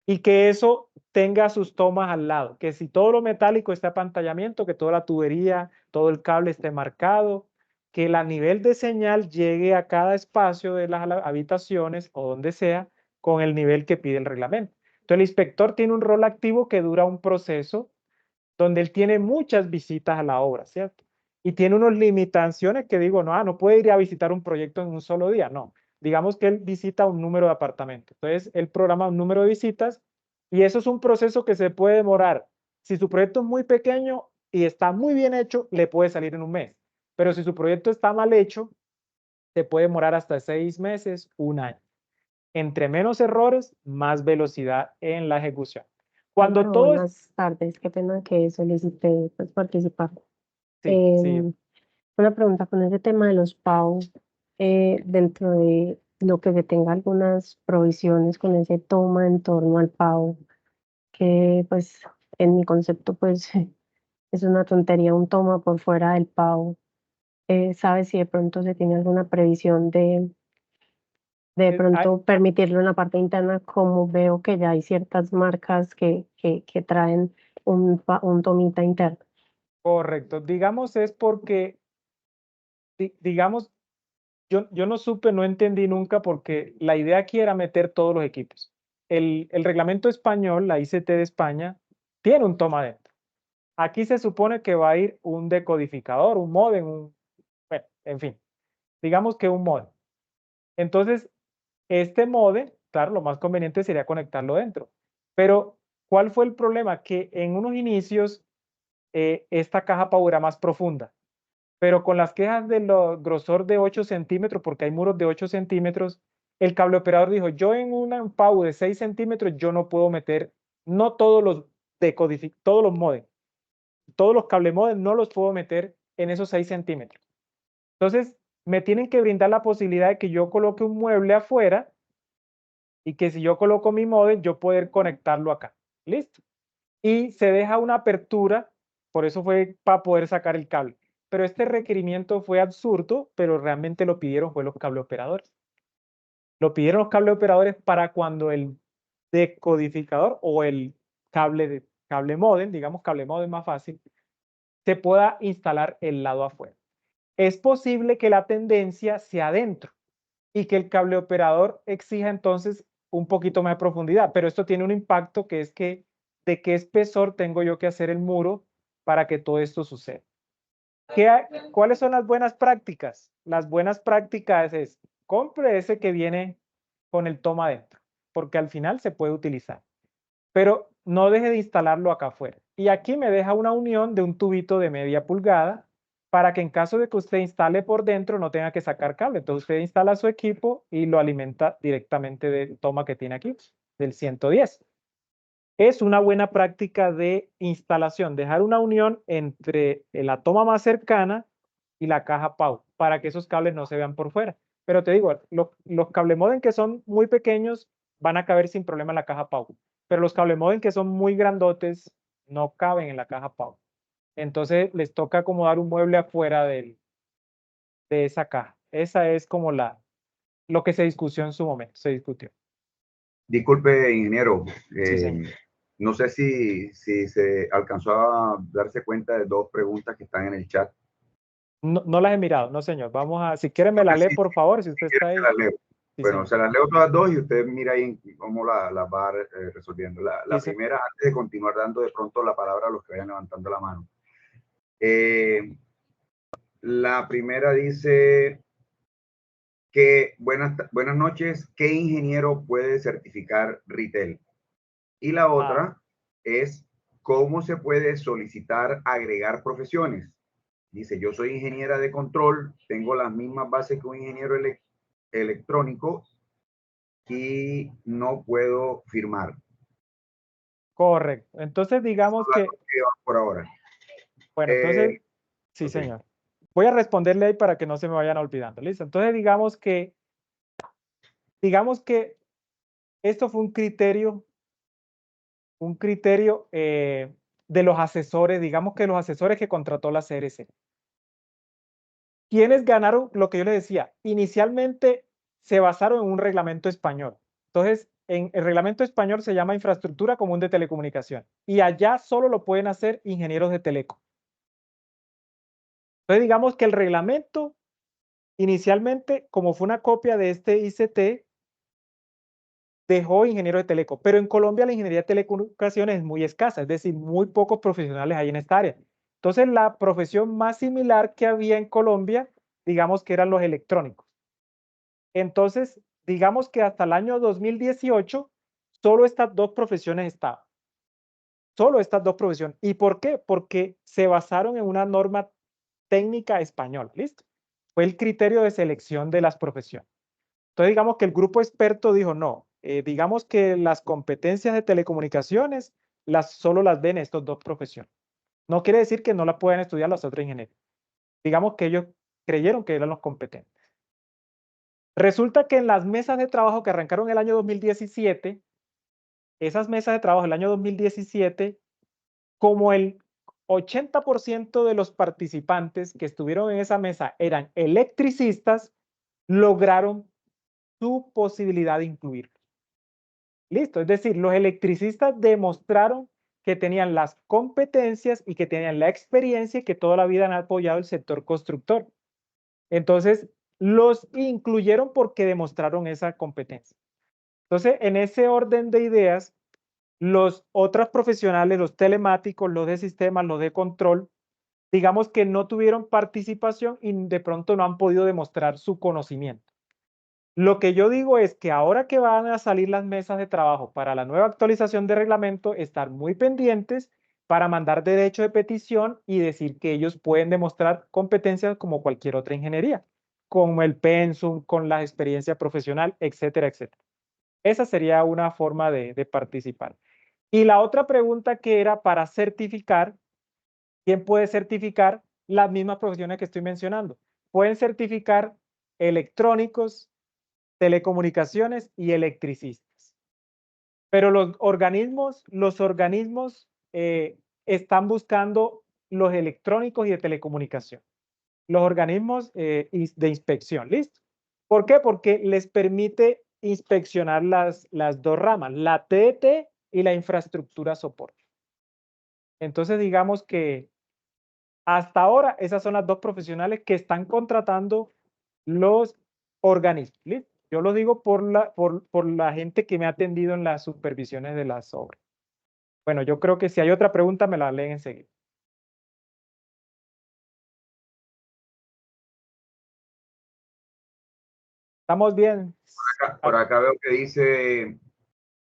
y que eso tenga sus tomas al lado, que si todo lo metálico está apantallamiento, que toda la tubería, todo el cable esté marcado, que el nivel de señal llegue a cada espacio de las habitaciones o donde sea con el nivel que pide el reglamento. Entonces el inspector tiene un rol activo que dura un proceso donde él tiene muchas visitas a la obra, ¿cierto? Y tiene unas limitaciones que digo, no puede ir a visitar un proyecto en un solo día, no. Digamos que él visita un número de apartamentos. Entonces, él programa un número de visitas y eso es un proceso que se puede demorar. Si su proyecto es muy pequeño y está muy bien hecho, le puede salir en un mes. Pero si su proyecto está mal hecho, se puede demorar hasta 6 meses, un año. Entre menos errores, más velocidad en la ejecución. Cuando Álvaro, todo es... buenas tardes. Qué pena que solicité pues, participar. Sí, sí. Una pregunta con ese tema de los PAU, dentro de lo que se tenga algunas provisiones con ese toma en torno al PAU, que pues en mi concepto pues es una tontería un toma por fuera del PAU. ¿Sabe si de pronto se tiene alguna previsión de Hay, pronto permitirlo en la parte interna, como veo que ya hay ciertas marcas que traen un tomita interno? correcto. Digamos, es porque, digamos, yo no supe, no entendí nunca porque la idea aquí era meter todos los equipos. El reglamento español, la ICT de España, tiene un toma dentro. Aquí se supone que va a ir un decodificador, un módem, bueno, en fin, digamos que un módem. Entonces, este módem, claro, lo más conveniente sería conectarlo dentro. Pero, ¿cuál fue el problema? Que en unos inicios esta caja PAU era más profunda, pero con las quejas de grosor de 8 centímetros, porque hay muros de 8 centímetros, el cable operador dijo, yo en una PAU de 6 centímetros, yo no puedo meter, no todos los todos los modems, todos los cable modem no los puedo meter en esos 6 centímetros. Entonces, me tienen que brindar la posibilidad de que yo coloque un mueble afuera y que si yo coloco mi modem, yo poder conectarlo acá. ¿Listo? Y se deja una apertura, por eso fue para poder sacar el cable. Pero este requerimiento fue absurdo, pero realmente lo pidieron fue los cableoperadores. Lo pidieron los cableoperadores para cuando el decodificador o el cable modem, digamos cable modem más fácil, se pueda instalar el lado afuera. Es posible que la tendencia sea adentro y que el cableoperador exija entonces un poquito más de profundidad, pero esto tiene un impacto que es que de qué espesor tengo yo que hacer el muro para que todo esto suceda. ¿Cuáles son las buenas prácticas? Las buenas prácticas es compre ese que viene con el toma dentro, porque al final se puede utilizar. Pero no deje de instalarlo acá afuera. Y aquí me deja una unión de un tubito de media pulgada para que en caso de que usted instale por dentro no tenga que sacar cable. Entonces usted instala su equipo y lo alimenta directamente del toma que tiene aquí, del 110. Es una buena práctica de instalación, dejar una unión entre la toma más cercana y la caja PAU para que esos cables no se vean por fuera. Pero te digo, los cable modem que son muy pequeños van a caber sin problema en la caja PAU, pero los cable modem que son muy grandotes no caben en la caja PAU. Entonces les toca acomodar un mueble afuera de esa caja. Esa es como lo que se discutió en su momento, se discutió. Disculpe, ingeniero, Sí, señor. no sé si se alcanzó a darse cuenta de dos preguntas que están en el chat. No, no las he mirado, no, señor. Vamos a, si quiere me la lee, por favor, si usted está Se ahí. las leo. Sí, Bueno, señor. se las leo todas dos y usted mira ahí cómo las va resolviendo. La Sí, primera, antes de continuar dando de pronto la palabra a los que vayan levantando la mano. La primera dice que buenas noches, ¿qué ingeniero puede certificar retail? Y la otra es cómo se puede solicitar agregar profesiones. Dice, yo soy ingeniera de control, tengo las mismas bases que un ingeniero electrónico y no puedo firmar. correcto. Entonces, digamos que, Por ahora. bueno, entonces, sí, Okay. señor. Voy a responderle ahí para que no se me vayan olvidando. ¿Listo? Entonces, digamos que esto fue un criterio de los asesores, digamos que los asesores que contrató la CRC. ¿Quiénes ganaron? Lo que yo les decía, inicialmente se basaron en un reglamento español. Entonces, en el reglamento español se llama Infraestructura Común de Telecomunicación y allá solo lo pueden hacer ingenieros de teleco. Entonces, digamos que el reglamento inicialmente, como fue una copia de este ICT, dejó ingeniero de teleco, pero en Colombia la ingeniería de telecomunicaciones es muy escasa, es decir, muy pocos profesionales hay en esta área. Entonces, la profesión más similar que había en Colombia, digamos que eran los electrónicos. Entonces, digamos que hasta el año 2018, solo estas dos profesiones estaban. Solo estas dos profesiones. ¿Y por qué? Porque se basaron en una norma técnica española. ¿Listo? Fue el criterio de selección de las profesiones. Entonces, digamos que el grupo experto dijo, no, digamos que las competencias de telecomunicaciones solo las ven estas dos profesiones. No quiere decir que no las puedan estudiar las otras ingenierías. Digamos que ellos creyeron que eran los competentes. Resulta que en las mesas de trabajo que arrancaron el año 2017, esas mesas de trabajo del año 2017, como el 80% de los participantes que estuvieron en esa mesa eran electricistas, lograron su posibilidad de incluirlos. Listo, es decir, los electricistas demostraron que tenían las competencias y que tenían la experiencia y que toda la vida han apoyado el sector constructor. Entonces, los incluyeron porque demostraron esa competencia. Entonces, en ese orden de ideas, los otros profesionales, los telemáticos, los de sistemas, los de control, digamos que no tuvieron participación y de pronto no han podido demostrar su conocimiento. Lo que yo digo es que ahora que van a salir las mesas de trabajo para la nueva actualización de reglamento, estar muy pendientes para mandar derecho de petición y decir que ellos pueden demostrar competencias como cualquier otra ingeniería, con el pensum, con la experiencia profesional, etcétera, etcétera. Esa sería una forma de participar. Y la otra pregunta que era para certificar, ¿quién puede certificar las mismas profesiones que estoy mencionando? Pueden certificar electrónicos, telecomunicaciones y electricistas. Pero los organismos están buscando los electrónicos y de telecomunicación. Los organismos de inspección, ¿listo? ¿Por qué? Porque les permite inspeccionar las dos ramas, la TDT y la infraestructura soporte. Entonces, digamos que hasta ahora esas son las dos profesionales que están contratando los organismos. ¿Listo? Yo lo digo por la gente que me ha atendido en las supervisiones de las obras. Bueno, yo creo que si hay otra pregunta me la leen enseguida. ¿Estamos bien? Por acá veo que dice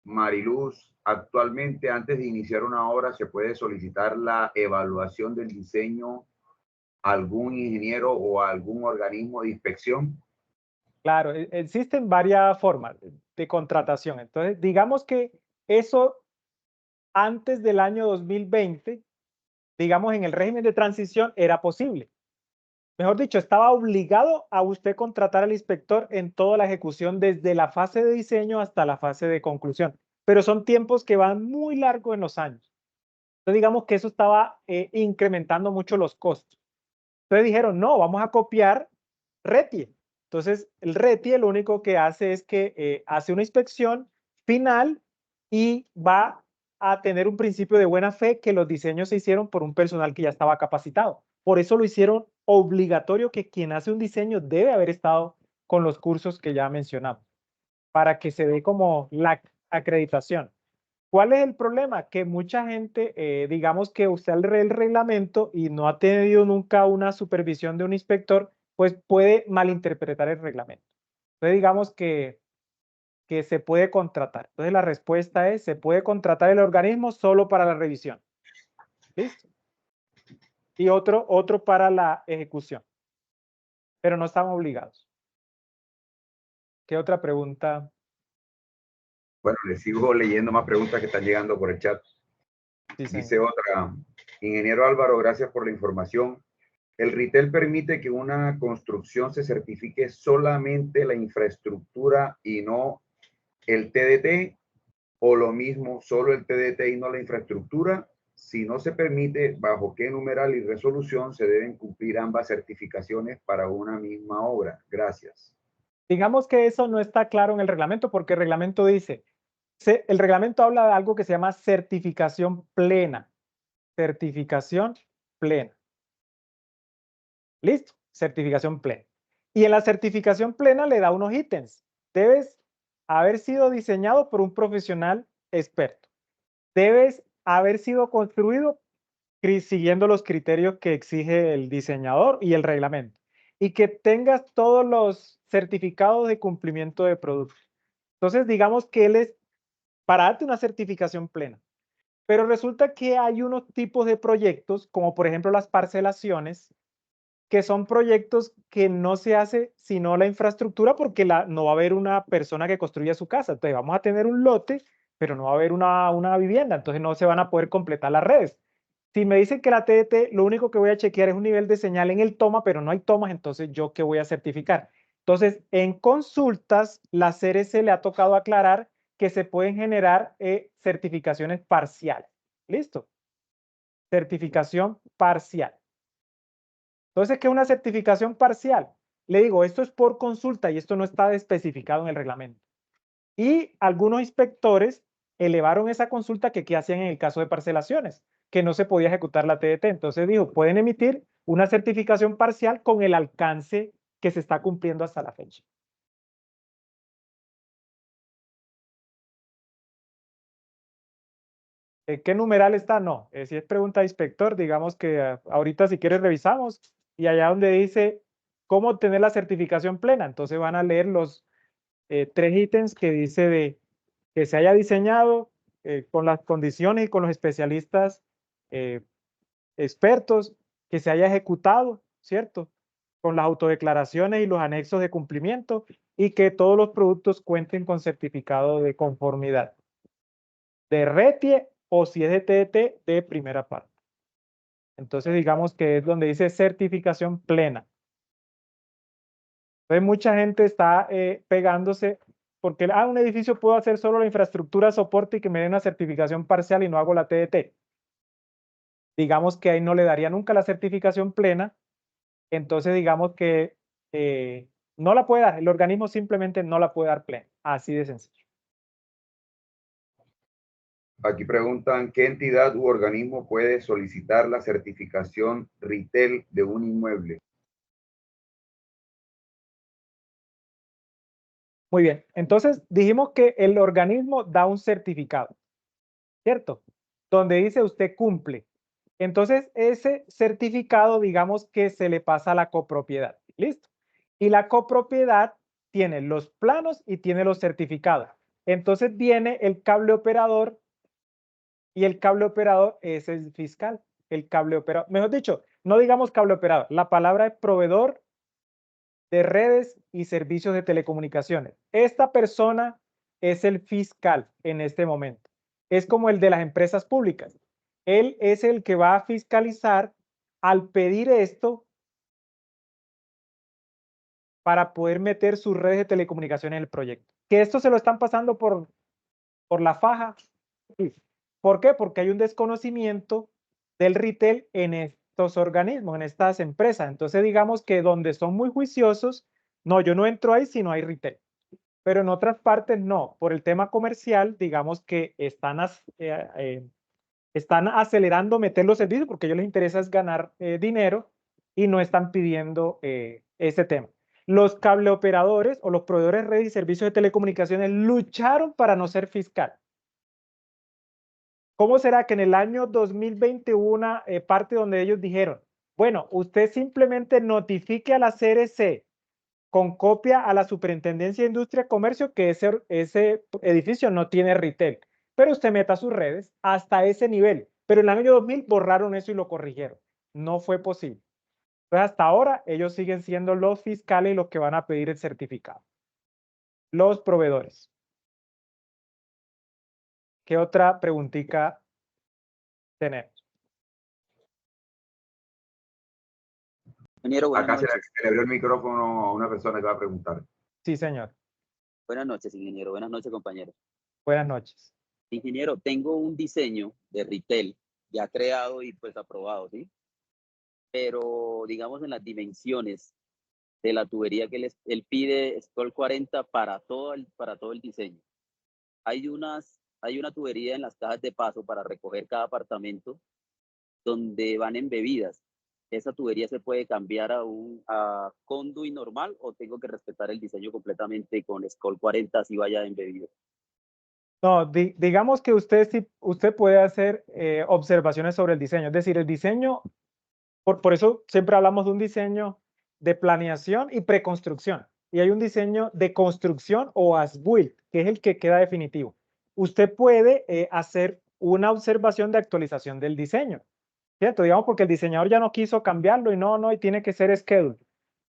Mariluz, actualmente antes de iniciar una obra se puede solicitar la evaluación del diseño a algún ingeniero o a algún organismo de inspección. Claro, existen varias formas de contratación. Entonces, digamos que eso antes del año 2020, digamos en el régimen de transición, era posible. Mejor dicho, estaba obligado a usted contratar al inspector en toda la ejecución desde la fase de diseño hasta la fase de conclusión. Pero son tiempos que van muy largos en los años. Entonces, digamos que eso estaba incrementando mucho los costos. Entonces dijeron, no, vamos a copiar RETIE. Entonces, el RETIE lo único que hace es que hace una inspección final y va a tener un principio de buena fe que los diseños se hicieron por un personal que ya estaba capacitado. Por eso lo hicieron obligatorio que quien hace un diseño debe haber estado con los cursos que ya mencionamos, para que se dé como la acreditación. ¿Cuál es el problema? Que mucha gente, digamos que usa el reglamento y no ha tenido nunca una supervisión de un inspector, pues puede malinterpretar el reglamento. Entonces, digamos que se puede contratar. Entonces, la respuesta es, se puede contratar el organismo solo para la revisión. ¿Listo? Y otro para la ejecución. Pero no estamos obligados. ¿Qué otra pregunta? Bueno, les sigo leyendo más preguntas que están llegando por el chat. Sí, Dice otra, ingeniero Álvaro, gracias por la información. ¿El RITEL permite que una construcción se certifique solamente la infraestructura y no el TDT? ¿O lo mismo, solo el TDT y no la infraestructura? Si no se permite, ¿bajo qué numeral y resolución se deben cumplir ambas certificaciones para una misma obra? Gracias. Digamos que eso no está claro en el reglamento porque el reglamento dice, el reglamento habla de algo que se llama certificación plena. Certificación plena. ¿Listo? Certificación plena. Y en la certificación plena le da unos ítems. Debes haber sido diseñado por un profesional experto. Debes haber sido construido siguiendo los criterios que exige el diseñador y el reglamento. Y que tengas todos los certificados de cumplimiento de producto. Entonces, digamos que él es para darte una certificación plena. Pero resulta que hay unos tipos de proyectos, como por ejemplo las parcelaciones, que son proyectos que no se hace sino la infraestructura porque no va a haber una persona que construya su casa. Entonces vamos a tener un lote, pero no va a haber una vivienda, entonces no se van a poder completar las redes. Si me dicen que la TDT, lo único que voy a chequear es un nivel de señal en el toma, pero no hay tomas, entonces ¿yo qué voy a certificar? Entonces, en consultas, la CRC le ha tocado aclarar que se pueden generar certificaciones parciales. ¿Listo? Certificación parcial. Entonces, ¿qué es una certificación parcial? Le digo, esto es por consulta y esto no está especificado en el reglamento. Y algunos inspectores elevaron esa consulta que hacían en el caso de parcelaciones, que no se podía ejecutar la TDT. Entonces dijo, pueden emitir una certificación parcial con el alcance que se está cumpliendo hasta la fecha. ¿Qué numeral está? No, si es pregunta de inspector, digamos que ahorita si quieres revisamos y allá donde dice cómo obtener la certificación plena, entonces van a leer los 3 ítems que dice de que se haya diseñado con las condiciones y con los especialistas expertos, que se haya ejecutado, ¿cierto? Con las autodeclaraciones y los anexos de cumplimiento y que todos los productos cuenten con certificado de conformidad de RETIE o si es de TDT de primera parte. Entonces digamos que es donde dice certificación plena. Entonces mucha gente está pegándose porque un edificio puedo hacer solo la infraestructura soporte y que me den una certificación parcial y no hago la TDT. Digamos que ahí no le daría nunca la certificación plena, entonces digamos que no la puede dar, el organismo simplemente no la puede dar plena, así de sencillo. Aquí preguntan, ¿qué entidad u organismo puede solicitar la certificación RITEL de un inmueble? Muy bien, entonces dijimos que el organismo da un certificado, ¿cierto? Donde dice usted cumple. Entonces ese certificado, digamos que se le pasa a la copropiedad, ¿listo? Y la copropiedad tiene los planos y tiene los certificados. Entonces viene el cable operador y el cable operador es el fiscal. El cable operador, mejor dicho, no digamos cable operador, la palabra es proveedor de redes y servicios de telecomunicaciones. Esta persona es el fiscal en este momento. Es como el de las empresas públicas. Él es el que va a fiscalizar al pedir esto para poder meter sus redes de telecomunicaciones en el proyecto. Que esto se lo están pasando por la faja. ¿Por qué? Porque hay un desconocimiento del retail en estos organismos, en estas empresas. Entonces, digamos que donde son muy juiciosos, no, yo no entro ahí si no hay retail. Pero en otras partes no. Por el tema comercial, digamos que están acelerando meter los servicios porque a ellos les interesa es ganar dinero y no están pidiendo ese tema. Los cableoperadores o los proveedores de redes y servicios de telecomunicaciones lucharon para no ser fiscal. ¿Cómo será que en el año 2020 hubo una parte donde ellos dijeron, bueno, usted simplemente notifique a la CRC con copia a la Superintendencia de Industria y Comercio que ese edificio no tiene retail, pero usted meta sus redes hasta ese nivel? Pero en el año 2000 borraron eso y lo corrigieron. No fue posible. Entonces, hasta ahora, ellos siguen siendo los fiscales y los que van a pedir el certificado. Los proveedores. ¿Qué otra preguntita tenemos? Ingeniero, buenas Acá noches. se le abrió el micrófono a una persona que va a preguntar. Sí, señor. Buenas noches, ingeniero. Buenas noches, compañeros. Buenas noches. Ingeniero, tengo un diseño de retail ya creado y pues aprobado, ¿sí? Pero digamos en las dimensiones de la tubería que él pide SCOL 40 para todo el diseño. Hay una tubería en las cajas de paso para recoger cada apartamento donde van embebidas. ¿Esa tubería se puede cambiar a conduit normal o tengo que respetar el diseño completamente con SCOL 40 si vaya embebido? No, digamos que usted puede hacer observaciones sobre el diseño. Es decir, el diseño, por eso siempre hablamos de un diseño de planeación y preconstrucción. Y hay un diseño de construcción o as-built, que es el que queda definitivo. Usted puede hacer una observación de actualización del diseño, ¿cierto? Digamos porque el diseñador ya no quiso cambiarlo y tiene que ser schedule.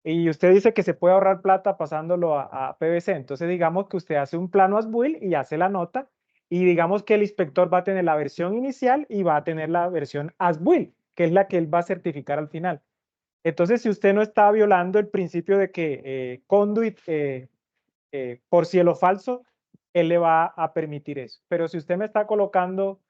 Y usted dice que se puede ahorrar plata pasándolo a PVC. Entonces, digamos que usted hace un plano as-built y hace la nota. Y digamos que el inspector va a tener la versión inicial y va a tener la versión as-built, que es la que él va a certificar al final. Entonces, si usted no está violando el principio de que conduit por cielo falso, él le va a permitir eso. Pero si usted me está colocando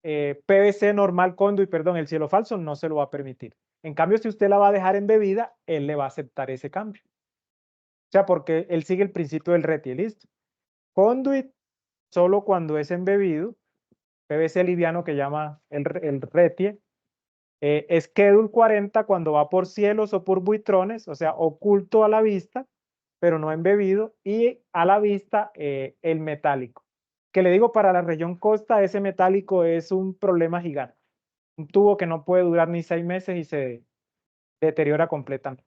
PVC normal conduit, perdón, el cielo falso, no se lo va a permitir. En cambio, si usted la va a dejar embebida, él le va a aceptar ese cambio. O sea, porque él sigue el principio del RETIE, ¿listo? Conduit solo cuando es embebido, PVC liviano que llama el RETIE, Schedule 40 cuando va por cielos o por buitrones, o sea, oculto a la vista, pero no embebido, y a la vista el metálico. Que le digo, para la región costa, ese metálico es un problema gigante. Un tubo que no puede durar ni 6 meses y se deteriora completamente.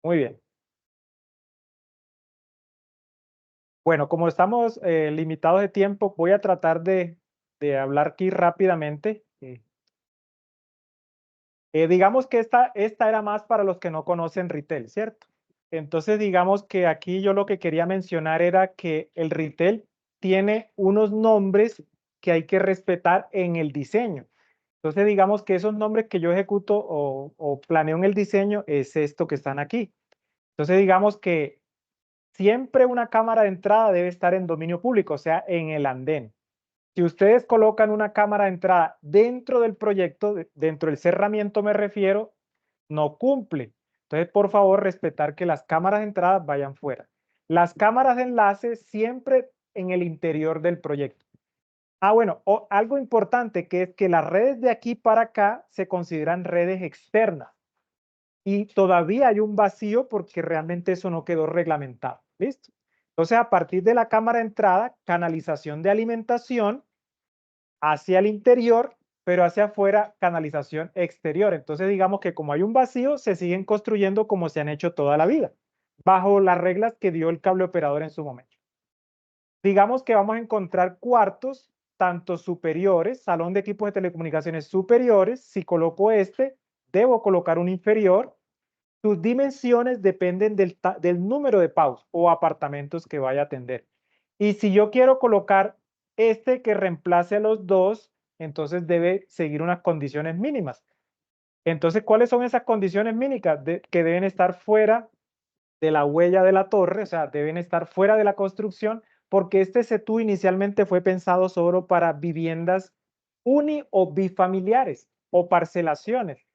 Muy bien. Bueno, como estamos limitados de tiempo, voy a tratar de hablar aquí rápidamente. Digamos que esta era más para los que no conocen retail, ¿cierto? Entonces, digamos que aquí yo lo que quería mencionar era que el retail tiene unos nombres que hay que respetar en el diseño. Entonces, digamos que esos nombres que yo ejecuto o planeo en el diseño es esto que están aquí. Entonces, digamos que siempre una cámara de entrada debe estar en dominio público, o sea, en el andén. Si ustedes colocan una cámara de entrada dentro del proyecto, dentro del cerramiento me refiero, no cumple. Entonces, por favor, respetar que las cámaras de entrada vayan fuera. Las cámaras de enlace siempre en el interior del proyecto. Bueno, algo importante que es que las redes de aquí para acá se consideran redes externas. Y todavía hay un vacío porque realmente eso no quedó reglamentado. ¿Listo? Entonces, a partir de la cámara de entrada, canalización de alimentación hacia el interior, pero hacia afuera, canalización exterior. Entonces, digamos que como hay un vacío, se siguen construyendo como se han hecho toda la vida. bajo las reglas que dio el cable operador en su momento. Digamos que vamos a encontrar cuartos tanto superiores, salón de equipos de telecomunicaciones superiores. Si coloco este, debo colocar un inferior. Sus dimensiones dependen del número de PAUs o apartamentos que vaya a atender. Y si yo quiero colocar este que reemplace a los dos, entonces debe seguir unas condiciones mínimas. Entonces, ¿cuáles son esas condiciones mínimas? Que deben estar fuera de la huella de la torre, o sea, deben estar fuera de la construcción, porque este CETU inicialmente fue pensado solo para viviendas uni o bifamiliares o parcelaciones.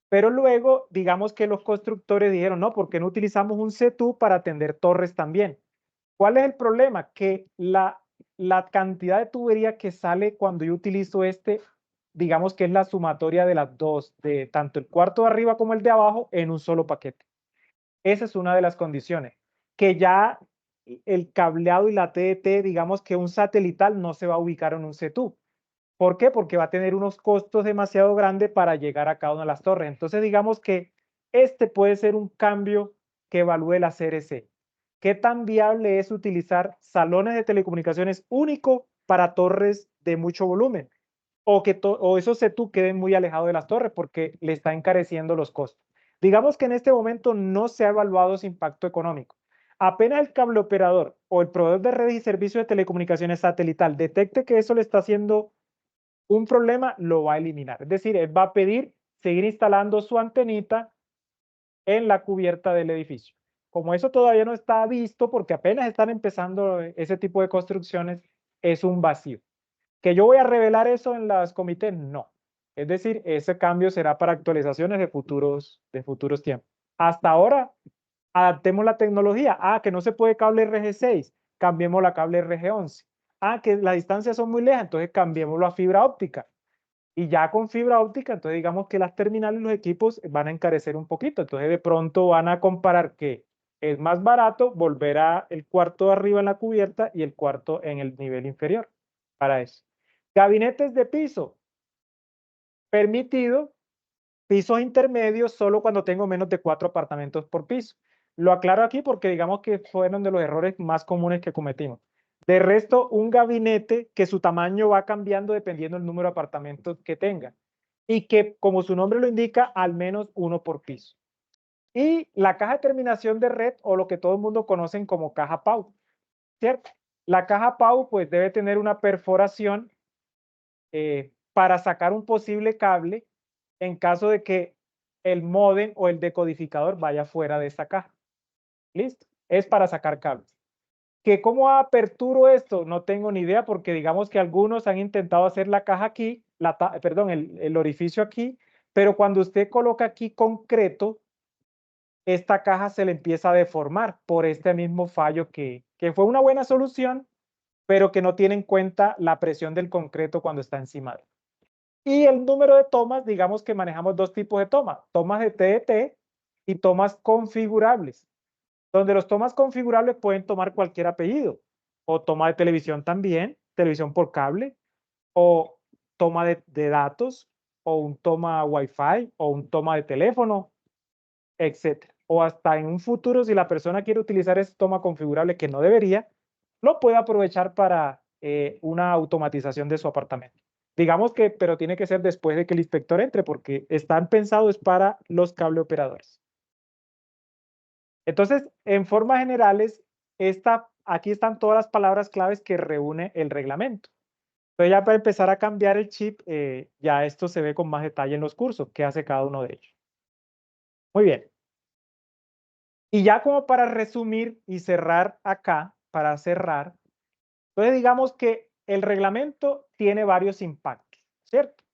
Pero luego, digamos que los constructores dijeron, no, ¿por qué no utilizamos un CETU para atender torres también? ¿Cuál es el problema? Que la cantidad de tubería que sale cuando yo utilizo este, digamos que es la sumatoria de las dos, de tanto el cuarto de arriba como el de abajo, en un solo paquete. Esa es una de las condiciones, que ya el cableado y la TDT, digamos que un satelital no se va a ubicar en un CETU. ¿Por qué? Porque va a tener unos costos demasiado grandes para llegar a cada una de las torres. Entonces, digamos que este puede ser un cambio que evalúe la CRC. ¿Qué tan viable es utilizar salones de telecomunicaciones únicos para torres de mucho volumen? O que esos CETU queden muy alejados de las torres porque le está encareciendo los costos. Digamos que en este momento no se ha evaluado ese impacto económico. Apenas el cable operador o el proveedor de redes y servicios de telecomunicaciones satelital detecte que eso le está haciendo un problema, lo va a eliminar. Es decir, él va a pedir seguir instalando su antenita en la cubierta del edificio. Como eso todavía no está visto porque apenas están empezando ese tipo de construcciones, es un vacío. ¿Que yo voy a revelar eso en las comités? No. Es decir, ese cambio será para actualizaciones de futuros tiempos. Hasta ahora, adaptemos la tecnología. Que no se puede cable RG6, cambiemos la cable RG11. Que las distancias son muy lejas, entonces cambiémoslo a fibra óptica. Y ya con fibra óptica, entonces digamos que las terminales y los equipos van a encarecer un poquito. Entonces de pronto van a comparar que es más barato volver a el cuarto de arriba en la cubierta y el cuarto en el nivel inferior para eso. Gabinetes de piso. Permitido. Pisos intermedios solo cuando tengo menos de 4 apartamentos por piso. Lo aclaro aquí porque digamos que fueron de los errores más comunes que cometimos. De resto, un gabinete que su tamaño va cambiando dependiendo del número de apartamentos que tenga. Y que, como su nombre lo indica, al menos uno por piso. Y la caja de terminación de red, o lo que todo el mundo conocen como caja PAU, ¿cierto? La caja PAU pues debe tener una perforación para sacar un posible cable en caso de que el módem o el decodificador vaya fuera de esa caja. ¿Listo? Es para sacar cables. ¿Que cómo aperturo esto? No tengo ni idea porque digamos que algunos han intentado hacer la caja aquí, perdón, el orificio aquí, pero cuando usted coloca aquí concreto, esta caja se le empieza a deformar por este mismo fallo que fue una buena solución, pero que no tiene en cuenta la presión del concreto cuando está encima de él. Y el número de tomas, digamos que manejamos dos tipos de tomas de TDT y tomas configurables, donde los tomas configurables pueden tomar cualquier apellido, o toma de televisión también, televisión por cable, o toma de datos, o un toma Wi-Fi, o un toma de teléfono, etc. O hasta en un futuro, si la persona quiere utilizar ese toma configurable que no debería, lo puede aprovechar para una automatización de su apartamento. Digamos que, pero tiene que ser después de que el inspector entre, porque están pensados para los cable operadores. Entonces, en formas generales, aquí están todas las palabras claves que reúne el reglamento. Entonces, ya para empezar a cambiar el chip, ya esto se ve con más detalle en los cursos, que hace cada uno de ellos. Muy bien. Y ya como para resumir y cerrar acá, para cerrar, entonces digamos que el reglamento tiene varios impactos, ¿cierto?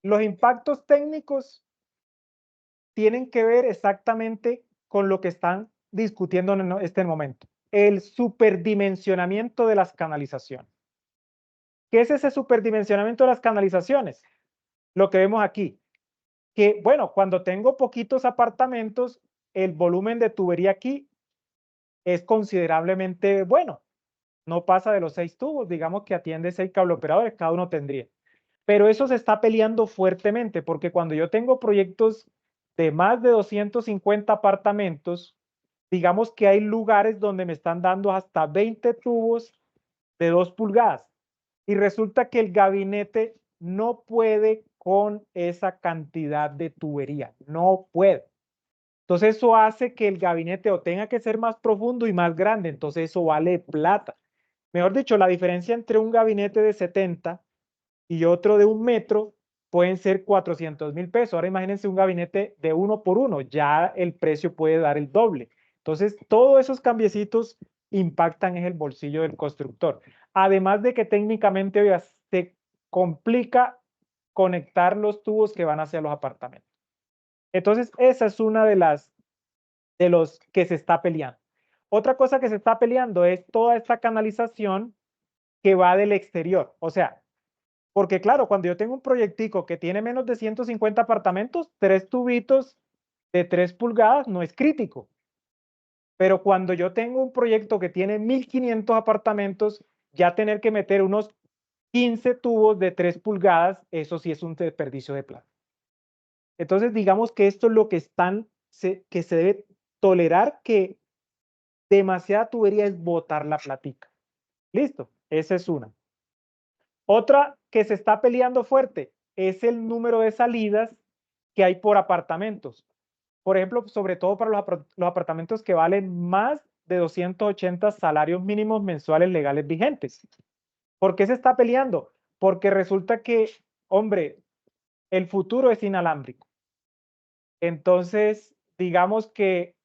Los impactos técnicos tienen que ver exactamente con lo que están discutiendo en este momento, el superdimensionamiento de las canalizaciones. ¿Qué es ese superdimensionamiento de las canalizaciones? Lo que vemos aquí, que bueno, cuando tengo poquitos apartamentos, el volumen de tubería aquí es considerablemente bueno. No pasa de los 6 tubos, digamos que atiende 6 cableoperadores, cada uno tendría. Pero eso se está peleando fuertemente, porque cuando yo tengo proyectos de más de 250 apartamentos, digamos que hay lugares donde me están dando hasta 20 tubos de 2 pulgadas y resulta que el gabinete no puede con esa cantidad de tubería, no puede. Entonces eso hace que el gabinete o tenga que ser más profundo y más grande, entonces eso vale plata. Mejor dicho, la diferencia entre un gabinete de 70 y otro de 1 metro pueden ser 400.000 pesos. Ahora imagínense un gabinete de 1 por 1, ya el precio puede dar el doble. Entonces, todos esos cambiecitos impactan en el bolsillo del constructor. Además de que técnicamente oiga, se complica conectar los tubos que van hacia los apartamentos. Entonces, esa es una de los que se está peleando. Otra cosa que se está peleando es toda esta canalización que va del exterior. O sea, porque claro, cuando yo tengo un proyectico que tiene menos de 150 apartamentos, 3 tubitos de 3 pulgadas no es crítico. Pero cuando yo tengo un proyecto que tiene 1.500 apartamentos, ya tener que meter unos 15 tubos de 3 pulgadas, eso sí es un desperdicio de plata. Entonces, digamos que esto es lo que que se debe tolerar, que demasiada tubería es botar la platica. Listo, esa es una. Otra que se está peleando fuerte es el número de salidas que hay por apartamentos. Por ejemplo, sobre todo para los apartamentos que valen más de 280 salarios mínimos mensuales legales vigentes. ¿Por qué se está peleando? Porque resulta que, hombre, el futuro es inalámbrico. Entonces, digamos que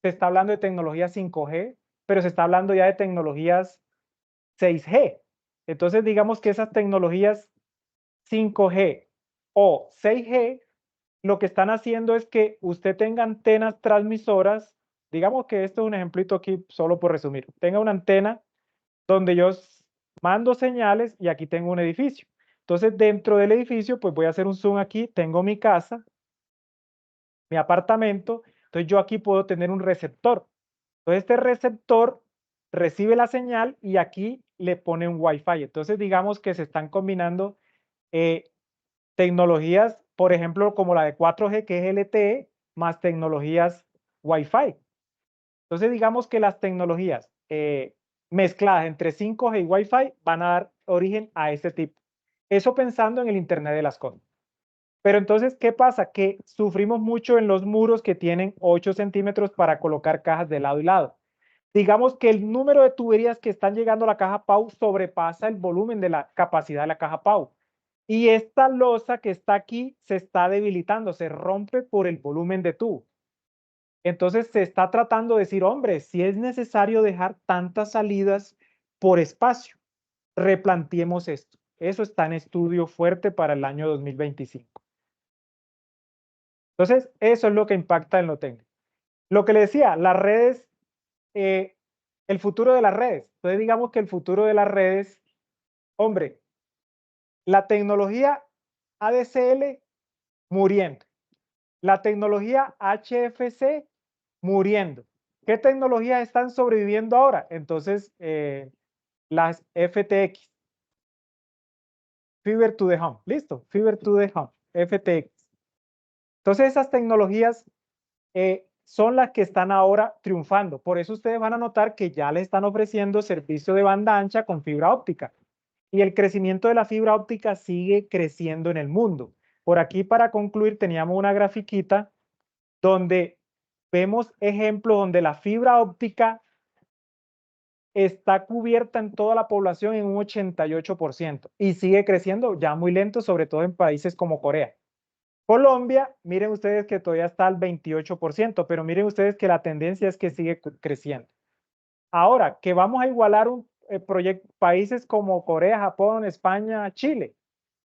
se está hablando de tecnología 5G, pero se está hablando ya de tecnologías 6G. Entonces, digamos que esas tecnologías 5G o 6G, lo que están haciendo es que usted tenga antenas transmisoras. Digamos que esto es un ejemplito aquí, solo por resumir. Tenga una antena donde yo mando señales y aquí tengo un edificio. Entonces, dentro del edificio, pues voy a hacer un zoom aquí. Tengo mi casa, mi apartamento. Entonces, yo aquí puedo tener un receptor. Entonces, este receptor recibe la señal y aquí le pone un Wi-Fi. Entonces, digamos que se están combinando tecnologías, por ejemplo, como la de 4G, que es LTE, más tecnologías Wi-Fi. Entonces, digamos que las tecnologías mezcladas entre 5G y Wi-Fi van a dar origen a este tipo. Eso pensando en el Internet de las cosas. Pero entonces, ¿qué pasa? Que sufrimos mucho en los muros que tienen 8 centímetros para colocar cajas de lado y lado. Digamos que el número de tuberías que están llegando a la caja PAU sobrepasa el volumen de la capacidad de la caja PAU. Y esta losa que está aquí se está debilitando, se rompe por el volumen de tubo. Entonces se está tratando de decir, hombre, si es necesario dejar tantas salidas por espacio, replanteemos esto. Eso está en estudio fuerte para el año 2025. Entonces, eso es lo que impacta en lo técnico. Lo que le decía, las redes, el futuro de las redes. Entonces, digamos que el futuro de las redes, hombre, la tecnología ADSL muriendo. La tecnología HFC muriendo. ¿Qué tecnologías están sobreviviendo ahora? Entonces, las FTX. Fiber to the Home. Listo. Fiber to the Home. FTX. Entonces, esas tecnologías son las que están ahora triunfando. Por eso ustedes van a notar que ya les están ofreciendo servicio de banda ancha con fibra óptica. Y el crecimiento de la fibra óptica sigue creciendo en el mundo. Por aquí, para concluir, teníamos una grafiquita donde vemos ejemplos donde la fibra óptica está cubierta en toda la población en un 88% y sigue creciendo ya muy lento, sobre todo en países como Corea. Colombia, miren ustedes que todavía está al 28%, pero miren ustedes que la tendencia es que sigue creciendo. Ahora, que vamos a igualar países como Corea, Japón, España, Chile,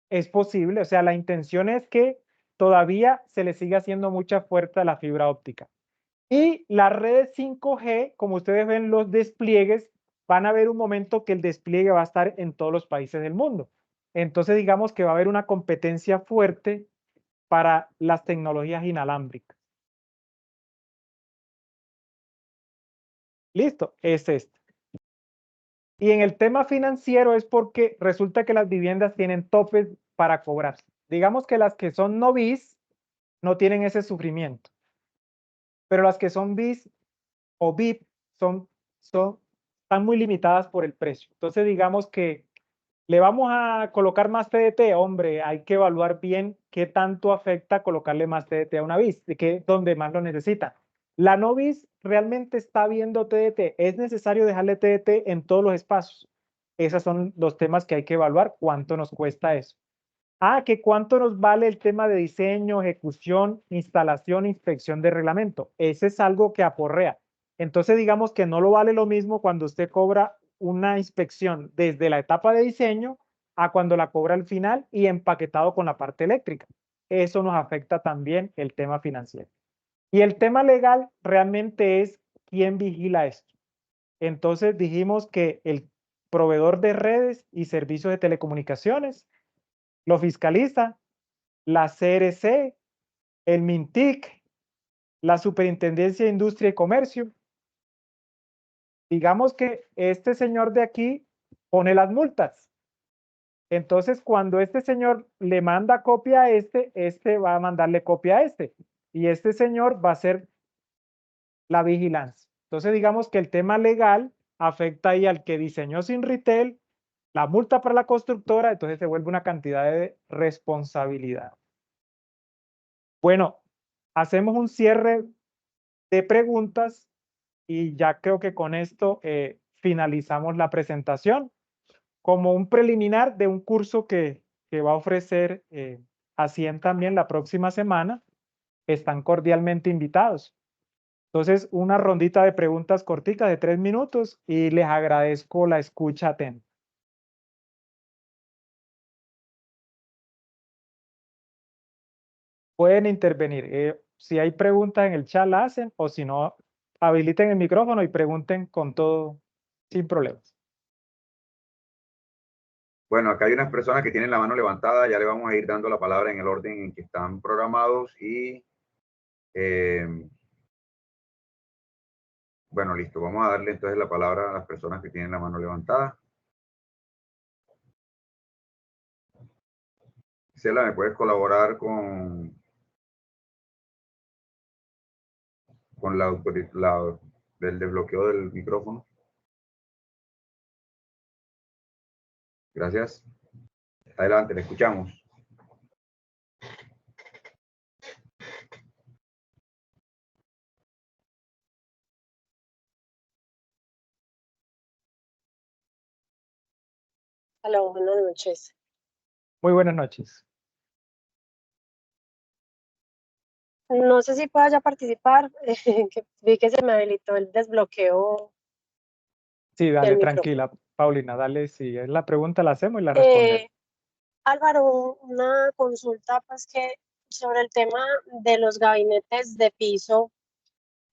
es posible. O sea, la intención es que todavía se le siga haciendo mucha fuerza a la fibra óptica. Y las redes 5G, como ustedes ven los despliegues, van a haber un momento que el despliegue va a estar en todos los países del mundo. Entonces, digamos que va a haber una competencia fuerte para las tecnologías inalámbricas. Listo, es esto. Y en el tema financiero es porque resulta que las viviendas tienen topes para cobrar. Digamos que las que son no bis no tienen ese sufrimiento. Pero las que son bis o VIP están muy limitadas por el precio. Entonces, digamos que le vamos a colocar más TDT, hombre, hay que evaluar bien qué tanto afecta colocarle más TDT a una BIS, de que donde más lo necesita. La no BIS realmente está viendo TDT, es necesario dejarle TDT en todos los espacios. Esos son los temas que hay que evaluar, cuánto nos cuesta eso. Que cuánto nos vale el tema de diseño, ejecución, instalación, inspección de reglamento. Ese es algo que aporrea. Entonces, digamos que no lo vale lo mismo cuando usted cobra una inspección desde la etapa de diseño a cuando la cobra al final y empaquetado con la parte eléctrica. Eso nos afecta también el tema financiero. Y el tema legal realmente es quién vigila esto. Entonces dijimos que el proveedor de redes y servicios de telecomunicaciones lo fiscaliza la CRC, el MINTIC, la Superintendencia de Industria y Comercio. Digamos que este señor de aquí pone las multas. Entonces, cuando este señor le manda copia a este va a mandarle copia a este. Y este señor va a hacer la vigilancia. Entonces, digamos que el tema legal afecta ahí al que diseñó sin retail, la multa para la constructora, entonces se vuelve una cantidad de responsabilidad. Bueno, hacemos un cierre de preguntas y ya creo que con esto finalizamos la presentación como un preliminar de un curso que va a ofrecer Ascien también la próxima semana. Están cordialmente invitados. Entonces, una rondita de preguntas corticas de 3 minutos y les agradezco la escucha atenta. Pueden intervenir. Si hay preguntas en el chat, la hacen, o si no, habiliten el micrófono y pregunten con todo, sin problemas. Bueno, acá hay unas personas que tienen la mano levantada, ya le vamos a ir dando la palabra en el orden en que están programados y bueno, listo, vamos a darle entonces la palabra a las personas que tienen la mano levantada. Cela, ¿me puedes colaborar con del desbloqueo del micrófono? Gracias. Adelante, le escuchamos. Hola, buenas noches. Muy buenas noches. No sé si pueda ya participar, que vi que se me habilitó el desbloqueo. Sí, dale, del tranquila, Paulina, dale, si es la pregunta la hacemos y la respondemos. Álvaro, una consulta pues que sobre el tema de los gabinetes de piso,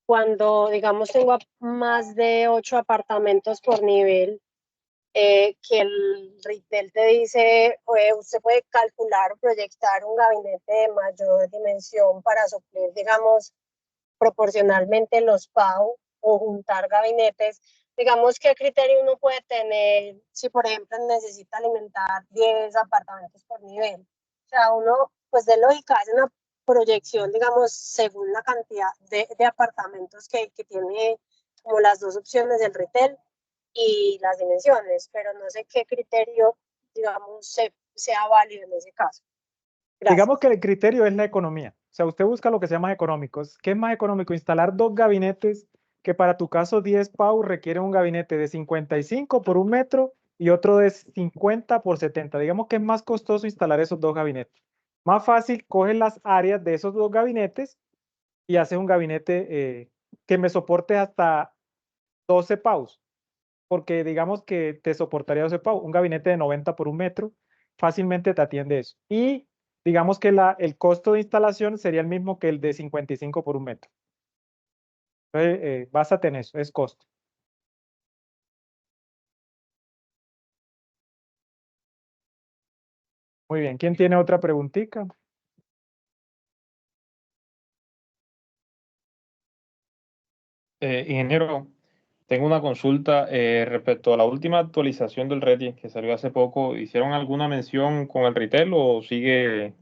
cuando digamos tengo más de 8 apartamentos por nivel, que el retail te dice, usted puede calcular o proyectar un gabinete de mayor dimensión para suplir, digamos, proporcionalmente los PAU o juntar gabinetes. Digamos, ¿qué criterio uno puede tener si, por ejemplo, necesita alimentar 10 apartamentos por nivel? O sea, uno, pues de lógica, hace una proyección, digamos, según la cantidad de apartamentos que tiene como las dos opciones del retail y las dimensiones, pero no sé qué criterio, digamos, sea válido en ese caso. Gracias. Digamos que el criterio es la economía. O sea, usted busca lo que sea más económico. ¿Qué es más económico? Instalar 2 gabinetes que para tu caso 10 PAU requiere un gabinete de 55 por 1 metro y otro de 50 por 70. Digamos que es más costoso instalar esos 2 gabinetes. Más fácil, coges las áreas de esos 2 gabinetes y haces un gabinete que me soporte hasta 12 PAUs. Porque digamos que te soportaría 12 PAU. Un gabinete de 90 por 1 metro fácilmente te atiende eso. Y digamos que el costo de instalación sería el mismo que el de 55 por 1 metro. Entonces, básate en eso, es costo. Muy bien, ¿quién tiene otra preguntita? Ingeniero, tengo una consulta respecto a la última actualización del RETI que salió hace poco. ¿Hicieron alguna mención con el retail o sigue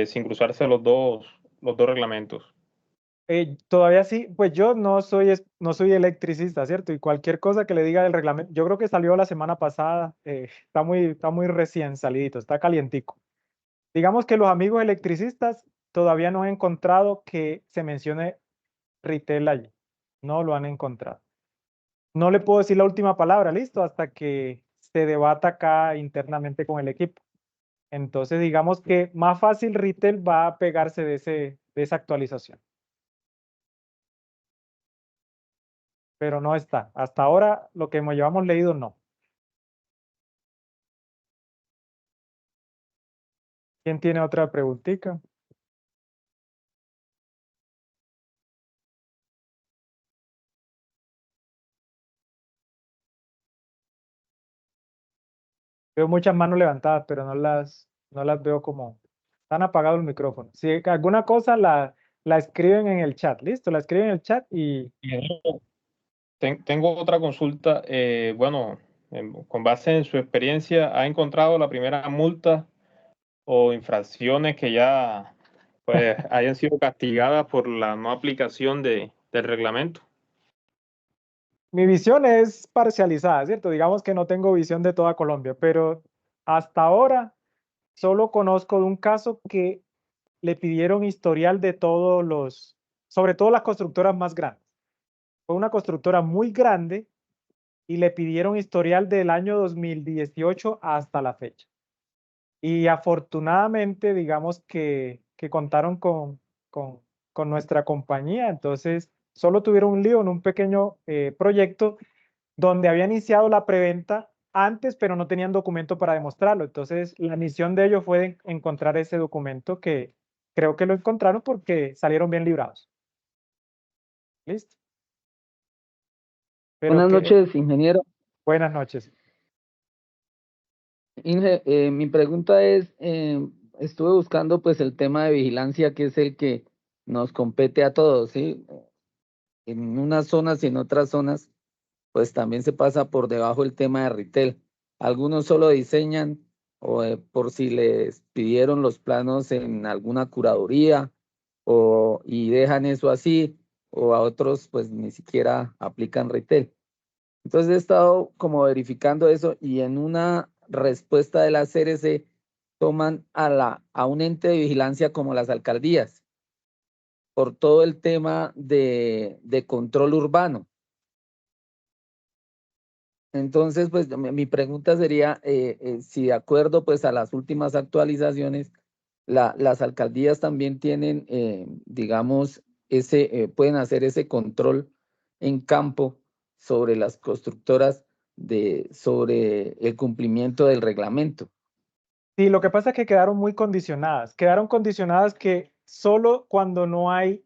sin cruzarse los dos reglamentos? Todavía sí, pues yo no soy electricista, ¿cierto? Y cualquier cosa que le diga del reglamento, yo creo que salió la semana pasada, está muy recién salidito, está calientico. Digamos que los amigos electricistas todavía no han encontrado que se mencione retail allí, no lo han encontrado. No le puedo decir la última palabra, listo, hasta que se debata acá internamente con el equipo. Entonces, digamos que más fácil retail va a pegarse de esa actualización. Pero no está. Hasta ahora, lo que llevamos leído, no. ¿Quién tiene otra preguntita? Veo muchas manos levantadas, pero no las veo como... Están apagados el micrófono. Si alguna cosa la escriben en el chat, ¿listo? La escriben en el chat y... Tengo otra consulta. Bueno, con base en su experiencia, ¿ha encontrado la primera multa o infracciones que ya pues hayan sido castigadas por la no aplicación del reglamento? Mi visión es parcializada, ¿cierto? Digamos que no tengo visión de toda Colombia, pero hasta ahora solo conozco de un caso que le pidieron historial de todos los, sobre todo las constructoras más grandes. Fue una constructora muy grande y le pidieron historial del año 2018 hasta la fecha. Y afortunadamente, digamos que contaron con nuestra compañía, entonces solo tuvieron un lío en un pequeño proyecto donde había iniciado la preventa antes, pero no tenían documento para demostrarlo. Entonces, la misión de ellos fue encontrar ese documento que creo que lo encontraron porque salieron bien librados. ¿Listo? Pero Buenas noches, ingeniero. buenas noches. Inge, mi pregunta es, estuve buscando pues el tema de vigilancia, que es el que nos compete a todos, ¿sí? En unas zonas y en otras zonas, pues también se pasa por debajo el tema de retail. Algunos solo diseñan o por si les pidieron los planos en alguna curaduría y dejan eso así, o a otros pues ni siquiera aplican retail. Entonces he estado como verificando eso y en una respuesta de la CRC toman a un ente de vigilancia como las alcaldías por todo el tema de control urbano. Entonces, pues mi pregunta sería si de acuerdo pues a las últimas actualizaciones, las alcaldías también tienen, digamos, pueden hacer ese control en campo sobre las constructoras sobre el cumplimiento del reglamento. Sí, lo que pasa es que quedaron muy condicionadas. Quedaron condicionadas que solo cuando no hay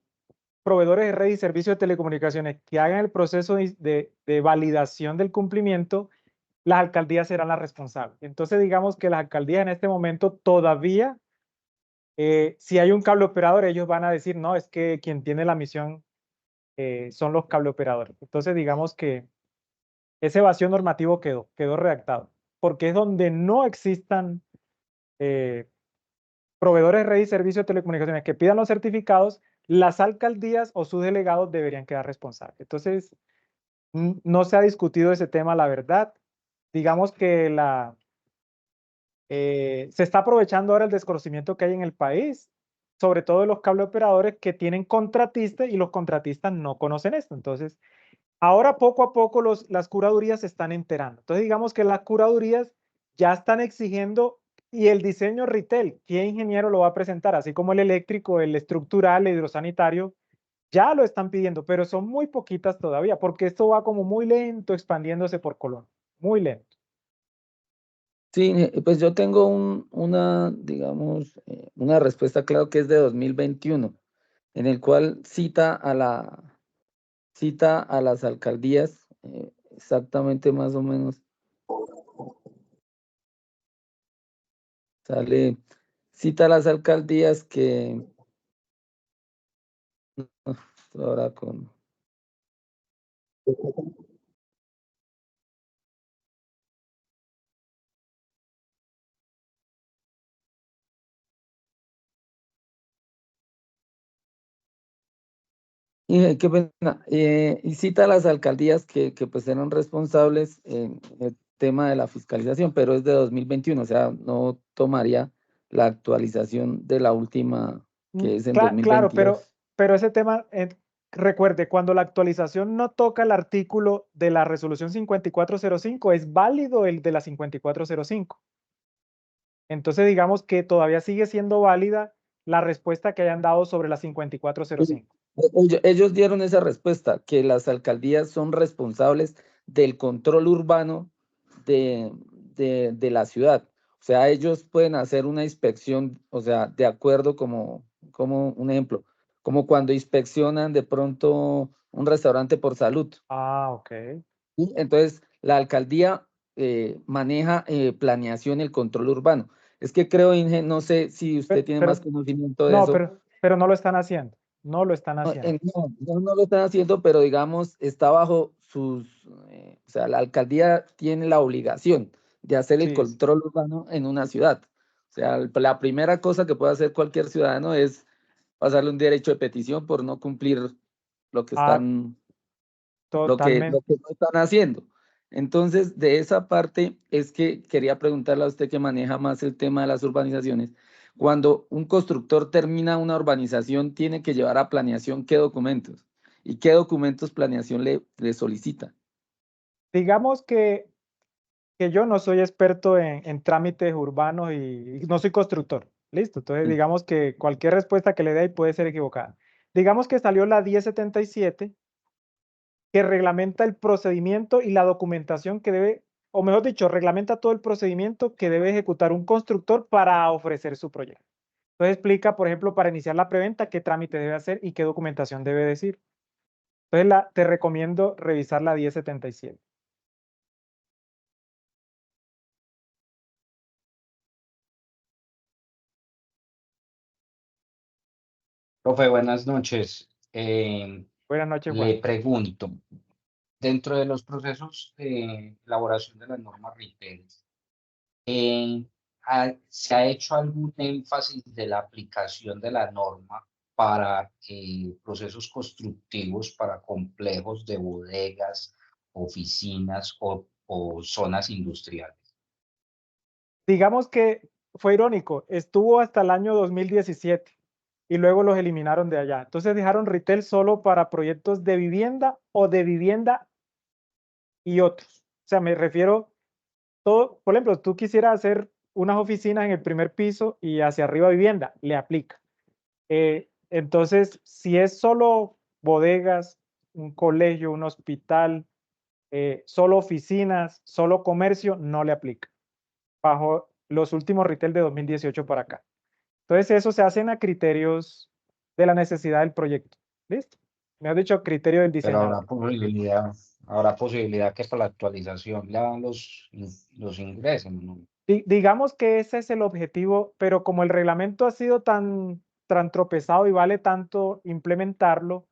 proveedores de red y servicios de telecomunicaciones que hagan el proceso de validación del cumplimiento, las alcaldías serán las responsables. Entonces, digamos que las alcaldías en este momento todavía, si hay un cable operador, ellos van a decir, no, es que quien tiene la misión son los cable operadores. Entonces, digamos que ese vacío normativo quedó redactado, porque es donde no existan proveedores de red y servicios de telecomunicaciones que pidan los certificados, las alcaldías o sus delegados deberían quedar responsables. Entonces, no se ha discutido ese tema, la verdad. Digamos que se está aprovechando ahora el desconocimiento que hay en el país, sobre todo de los cable operadores que tienen contratistas y los contratistas no conocen esto. Entonces, ahora poco a poco las curadurías se están enterando. Entonces, digamos que las curadurías ya están exigiendo y el diseño retail, ¿qué ingeniero lo va a presentar? Así como el eléctrico, el estructural, el hidrosanitario, ya lo están pidiendo, pero son muy poquitas todavía, porque esto va como muy lento expandiéndose por Colombia, muy lento. Sí, pues yo tengo digamos, una respuesta, claro, que es de 2021, en el cual cita a las alcaldías, exactamente más o menos, cita a las alcaldías que, ahora con Qué pena. Y cita a las alcaldías que pues eran responsables en el tema de la fiscalización, pero es de 2021, o sea, no tomaría la actualización de la última, que es en Claro, 2022. pero ese tema, recuerde, cuando la actualización no toca el artículo de la resolución 5405, es válido el de la 5405. Entonces, digamos que todavía sigue siendo válida la respuesta que hayan dado sobre la 5405. Ellos dieron esa respuesta, que las alcaldías son responsables del control urbano de la ciudad. O sea, ellos pueden hacer una inspección, o sea, de acuerdo como un ejemplo, como cuando inspeccionan de pronto un restaurante por salud. Ah, ok. ¿Sí? Entonces, la alcaldía maneja planeación y el control urbano. Es que creo, Inge, no sé si usted tiene más conocimiento de no, eso. pero no lo están haciendo. No lo están No, haciendo. no lo están haciendo, pero digamos, está bajo sus, o sea, la alcaldía tiene la obligación de hacer el Sí, control urbano en una ciudad. O sea, la primera cosa que puede hacer cualquier ciudadano es pasarle un derecho de petición por no cumplir lo que ah, están, lo totalmente. que no están haciendo. Entonces, de esa parte es que quería preguntarle a usted que maneja más el tema de las urbanizaciones. Cuando un constructor termina una urbanización, tiene que llevar a planeación qué documentos y qué documentos planeación le solicita. Digamos que yo no soy experto en trámites urbanos y no soy constructor. Listo. Entonces, Sí. digamos que cualquier respuesta que le dé ahí puede ser equivocada. Digamos que salió la 1077, que reglamenta el procedimiento y la documentación que debe, o mejor dicho, reglamenta todo el procedimiento que debe ejecutar un constructor para ofrecer su proyecto. Entonces explica, por ejemplo, para iniciar la preventa, qué trámite debe hacer y qué documentación debe decir. Entonces te recomiendo revisar la 1077. Profe, buenas noches. Buenas noches, Le Juan. pregunto, dentro de los procesos de elaboración de las normas RITEL, ¿se ha hecho algún énfasis de la aplicación de la norma para procesos constructivos, para complejos de bodegas, oficinas o zonas industriales? Digamos que fue irónico, estuvo hasta el año 2017 y luego los eliminaron de allá. Entonces dejaron retail solo para proyectos de vivienda o de vivienda y otros. O sea, me refiero todo, por ejemplo, tú quisieras hacer unas oficinas en el primer piso y hacia arriba vivienda, le aplica. Entonces, si es solo bodegas, un colegio, un hospital, solo oficinas, solo comercio, no le aplica. Bajo los últimos retail de 2018 para acá. Entonces, eso se hacen a criterios de la necesidad del proyecto. ¿Listo? Me has dicho criterio del Pero diseñador. habrá posibilidad que para la actualización le hagan los ingresos, ¿no? Digamos que ese es el objetivo, pero como el reglamento ha sido tan tropezado y vale tanto implementarlo,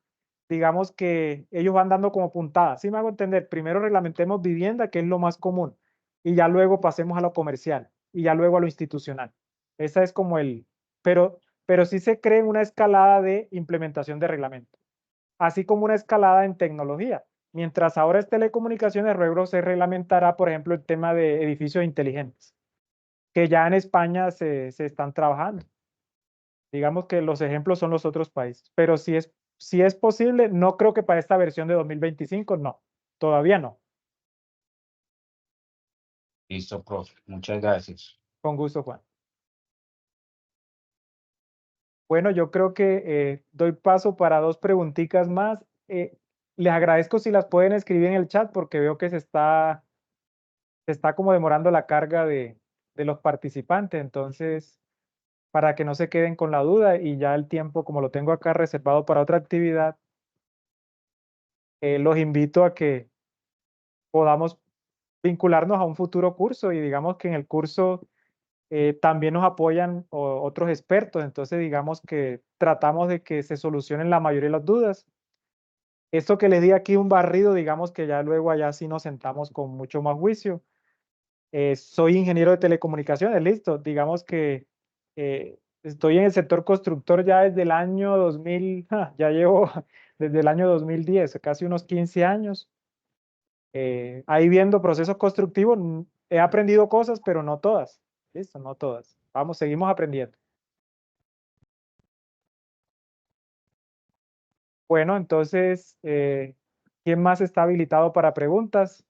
digamos que ellos van dando como puntadas. ¿Sí me hago entender? Primero reglamentemos vivienda, que es lo más común, y ya luego pasemos a lo comercial, y ya luego a lo institucional. Esa es como pero sí se cree una escalada de implementación de reglamento, así como una escalada en tecnología. Mientras ahora es telecomunicaciones, luego se reglamentará, por ejemplo, el tema de edificios inteligentes, que ya en España se están trabajando. Digamos que los ejemplos son los otros países, pero si es posible, no creo que para esta versión de 2025, no, todavía no. Listo, profe. Muchas gracias. Con gusto, Juan. Bueno, yo creo que doy paso para dos preguntitas más. Les agradezco si las pueden escribir en el chat porque veo que se está como demorando la carga de los participantes, entonces para que no se queden con la duda y ya el tiempo, como lo tengo acá reservado para otra actividad, los invito a que podamos vincularnos a un futuro curso y digamos que en el curso también nos apoyan otros expertos, entonces digamos que tratamos de que se solucionen la mayoría de las dudas. Esto que les di aquí un barrido, digamos que ya luego allá sí nos sentamos con mucho más juicio. Soy ingeniero de telecomunicaciones, listo, digamos que estoy en el sector constructor ya desde el año 2000, ya llevo desde el año 2010, casi unos 15 años. Ahí viendo procesos constructivos, he aprendido cosas, pero no todas. Listo, no todas. Vamos, seguimos aprendiendo. Bueno, entonces, ¿quién más está habilitado para preguntas?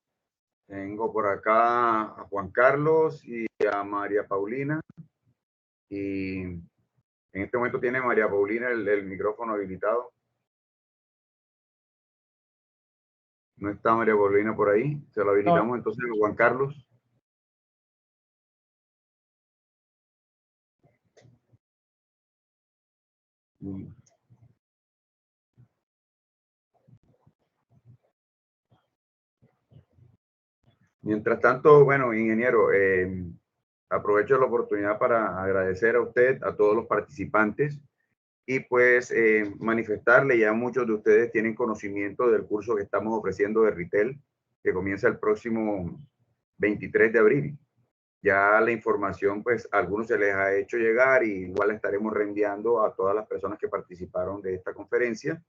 Tengo por acá a Juan Carlos y a María Paulina. Y en este momento tiene María Paulina el micrófono habilitado. No está María Paulina por ahí. Se lo habilitamos entonces a Juan Carlos. Mientras tanto, bueno, ingeniero, aprovecho la oportunidad para agradecer a usted, a todos los participantes y pues manifestarle, ya muchos de ustedes tienen conocimiento del curso que estamos ofreciendo de retail, que comienza el próximo 23 de abril. Ya la información, pues a algunos se les ha hecho llegar y igual la estaremos reenviando a todas las personas que participaron de esta conferencia,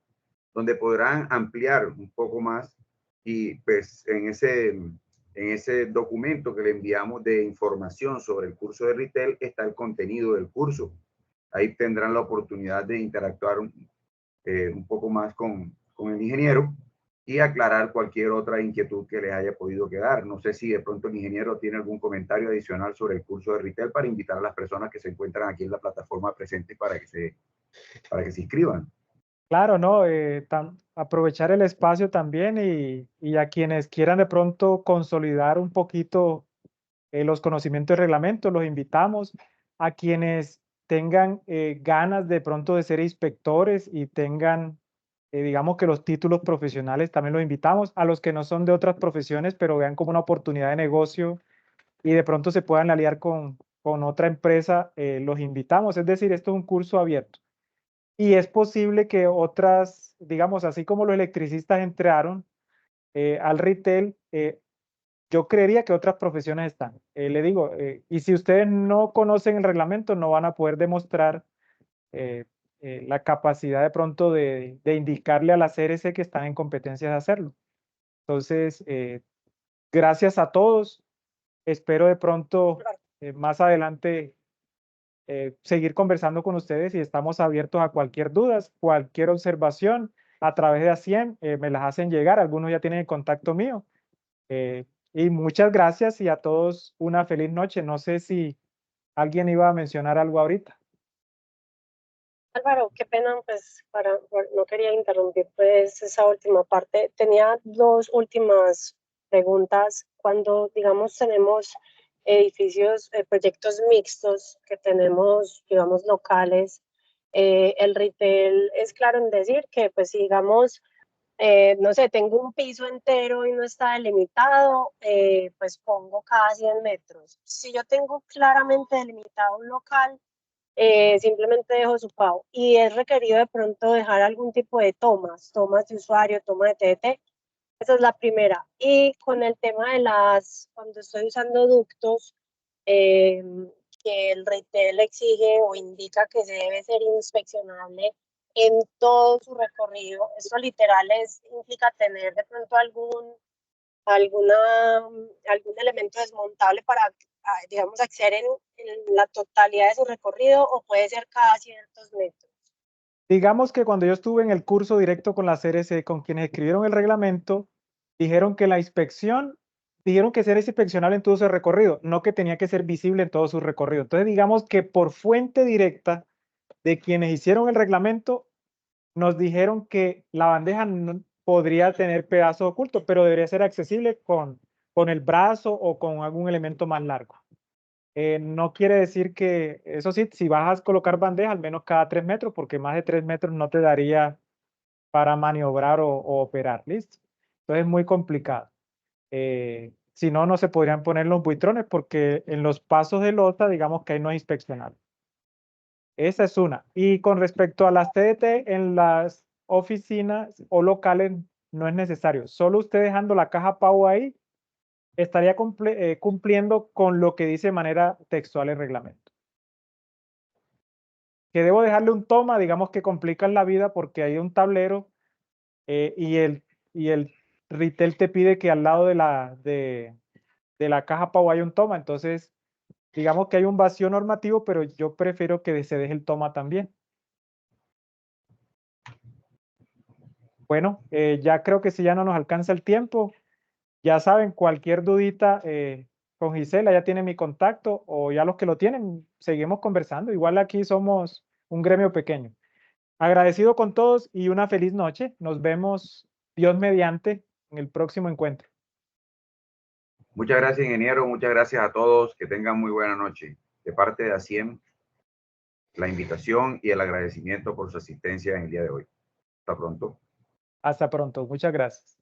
donde podrán ampliar un poco más y pues en ese documento que le enviamos de información sobre el curso de retail está el contenido del curso. Ahí tendrán la oportunidad de interactuar un poco más con el ingeniero y aclarar cualquier otra inquietud que les haya podido quedar. No sé si de pronto el ingeniero tiene algún comentario adicional sobre el curso de retail para invitar a las personas que se encuentran aquí en la plataforma presente para que se inscriban. Claro, ¿no? Aprovechar el espacio también y a quienes quieran de pronto consolidar un poquito los conocimientos de reglamento, los invitamos. A quienes tengan ganas de pronto de ser inspectores y tengan, digamos que los títulos profesionales, también los invitamos. A los que no son de otras profesiones, pero vean como una oportunidad de negocio y de pronto se puedan aliar con otra empresa, los invitamos. Es decir, esto es un curso abierto. Y es posible que otras, digamos, así como los electricistas entraron al retail, yo creería que otras profesiones están. Le digo, y si ustedes no conocen el reglamento, no van a poder demostrar la capacidad de pronto de indicarle a la CRC que están en competencia de hacerlo. Entonces, gracias a todos. Espero de pronto más adelante seguir conversando con ustedes y estamos abiertos a cualquier duda, cualquier observación a través de ASIEM, me las hacen llegar, algunos ya tienen el contacto mío. Y muchas gracias y a todos una feliz noche. No sé si alguien iba a mencionar algo ahorita. Álvaro, qué pena, pues no quería interrumpir pues esa última parte. Tenía dos últimas preguntas. Cuando, digamos, tenemos edificios, proyectos mixtos que tenemos, digamos, locales, el retail es claro en decir que, pues, digamos, no sé, tengo un piso entero y no está delimitado, pues pongo cada 100 metros. Si yo tengo claramente delimitado un local, simplemente dejo su pago y es requerido de pronto dejar algún tipo de tomas de usuario, toma de TDT. Esa es la primera. Y con el tema de cuando estoy usando ductos, que el retail exige o indica que se debe ser inspeccionable en todo su recorrido. Esto literal implica tener de pronto algún elemento desmontable para, digamos, acceder en la totalidad de su recorrido o puede ser cada ciertos metros. Digamos que cuando yo estuve en el curso directo con la CRC, con quienes escribieron el reglamento, dijeron que la inspección, dijeron que era inspeccionable en todo su recorrido, no que tenía que ser visible en todo su recorrido. Entonces, digamos que por fuente directa de quienes hicieron el reglamento, nos dijeron que la bandeja no podría tener pedazos ocultos, pero debería ser accesible con el brazo o con algún elemento más largo. No quiere decir que, eso sí, si vas a colocar bandeja, al menos cada 3 metros, porque más de 3 metros no te daría para maniobrar o operar, ¿listo? Entonces es muy complicado. Si no, no se podrían poner los buitrones porque en los pasos de losa, digamos que ahí no es inspeccionable. Esa es una. Y con respecto a las TDT, en las oficinas o locales no es necesario. Solo usted dejando la caja PAU ahí, estaría cumpliendo con lo que dice de manera textual el reglamento. que debo dejarle un toma, digamos que complican la vida porque hay un tablero y el retail te pide que al lado de la caja PAU hay un toma. Entonces, digamos que hay un vacío normativo, pero yo prefiero que se deje el toma también. Bueno, ya creo que si ya no nos alcanza el tiempo, ya saben, cualquier dudita con Gisela, ya tiene mi contacto, o ya los que lo tienen, seguimos conversando. Igual aquí somos un gremio pequeño. Agradecido con todos y una feliz noche. Nos vemos, Dios mediante, en el próximo encuentro. Muchas gracias, ingeniero. Muchas gracias a todos. Que tengan muy buena noche. De parte de ASIEM, la invitación y el agradecimiento por su asistencia en el día de hoy. Hasta pronto. Hasta pronto. Muchas gracias.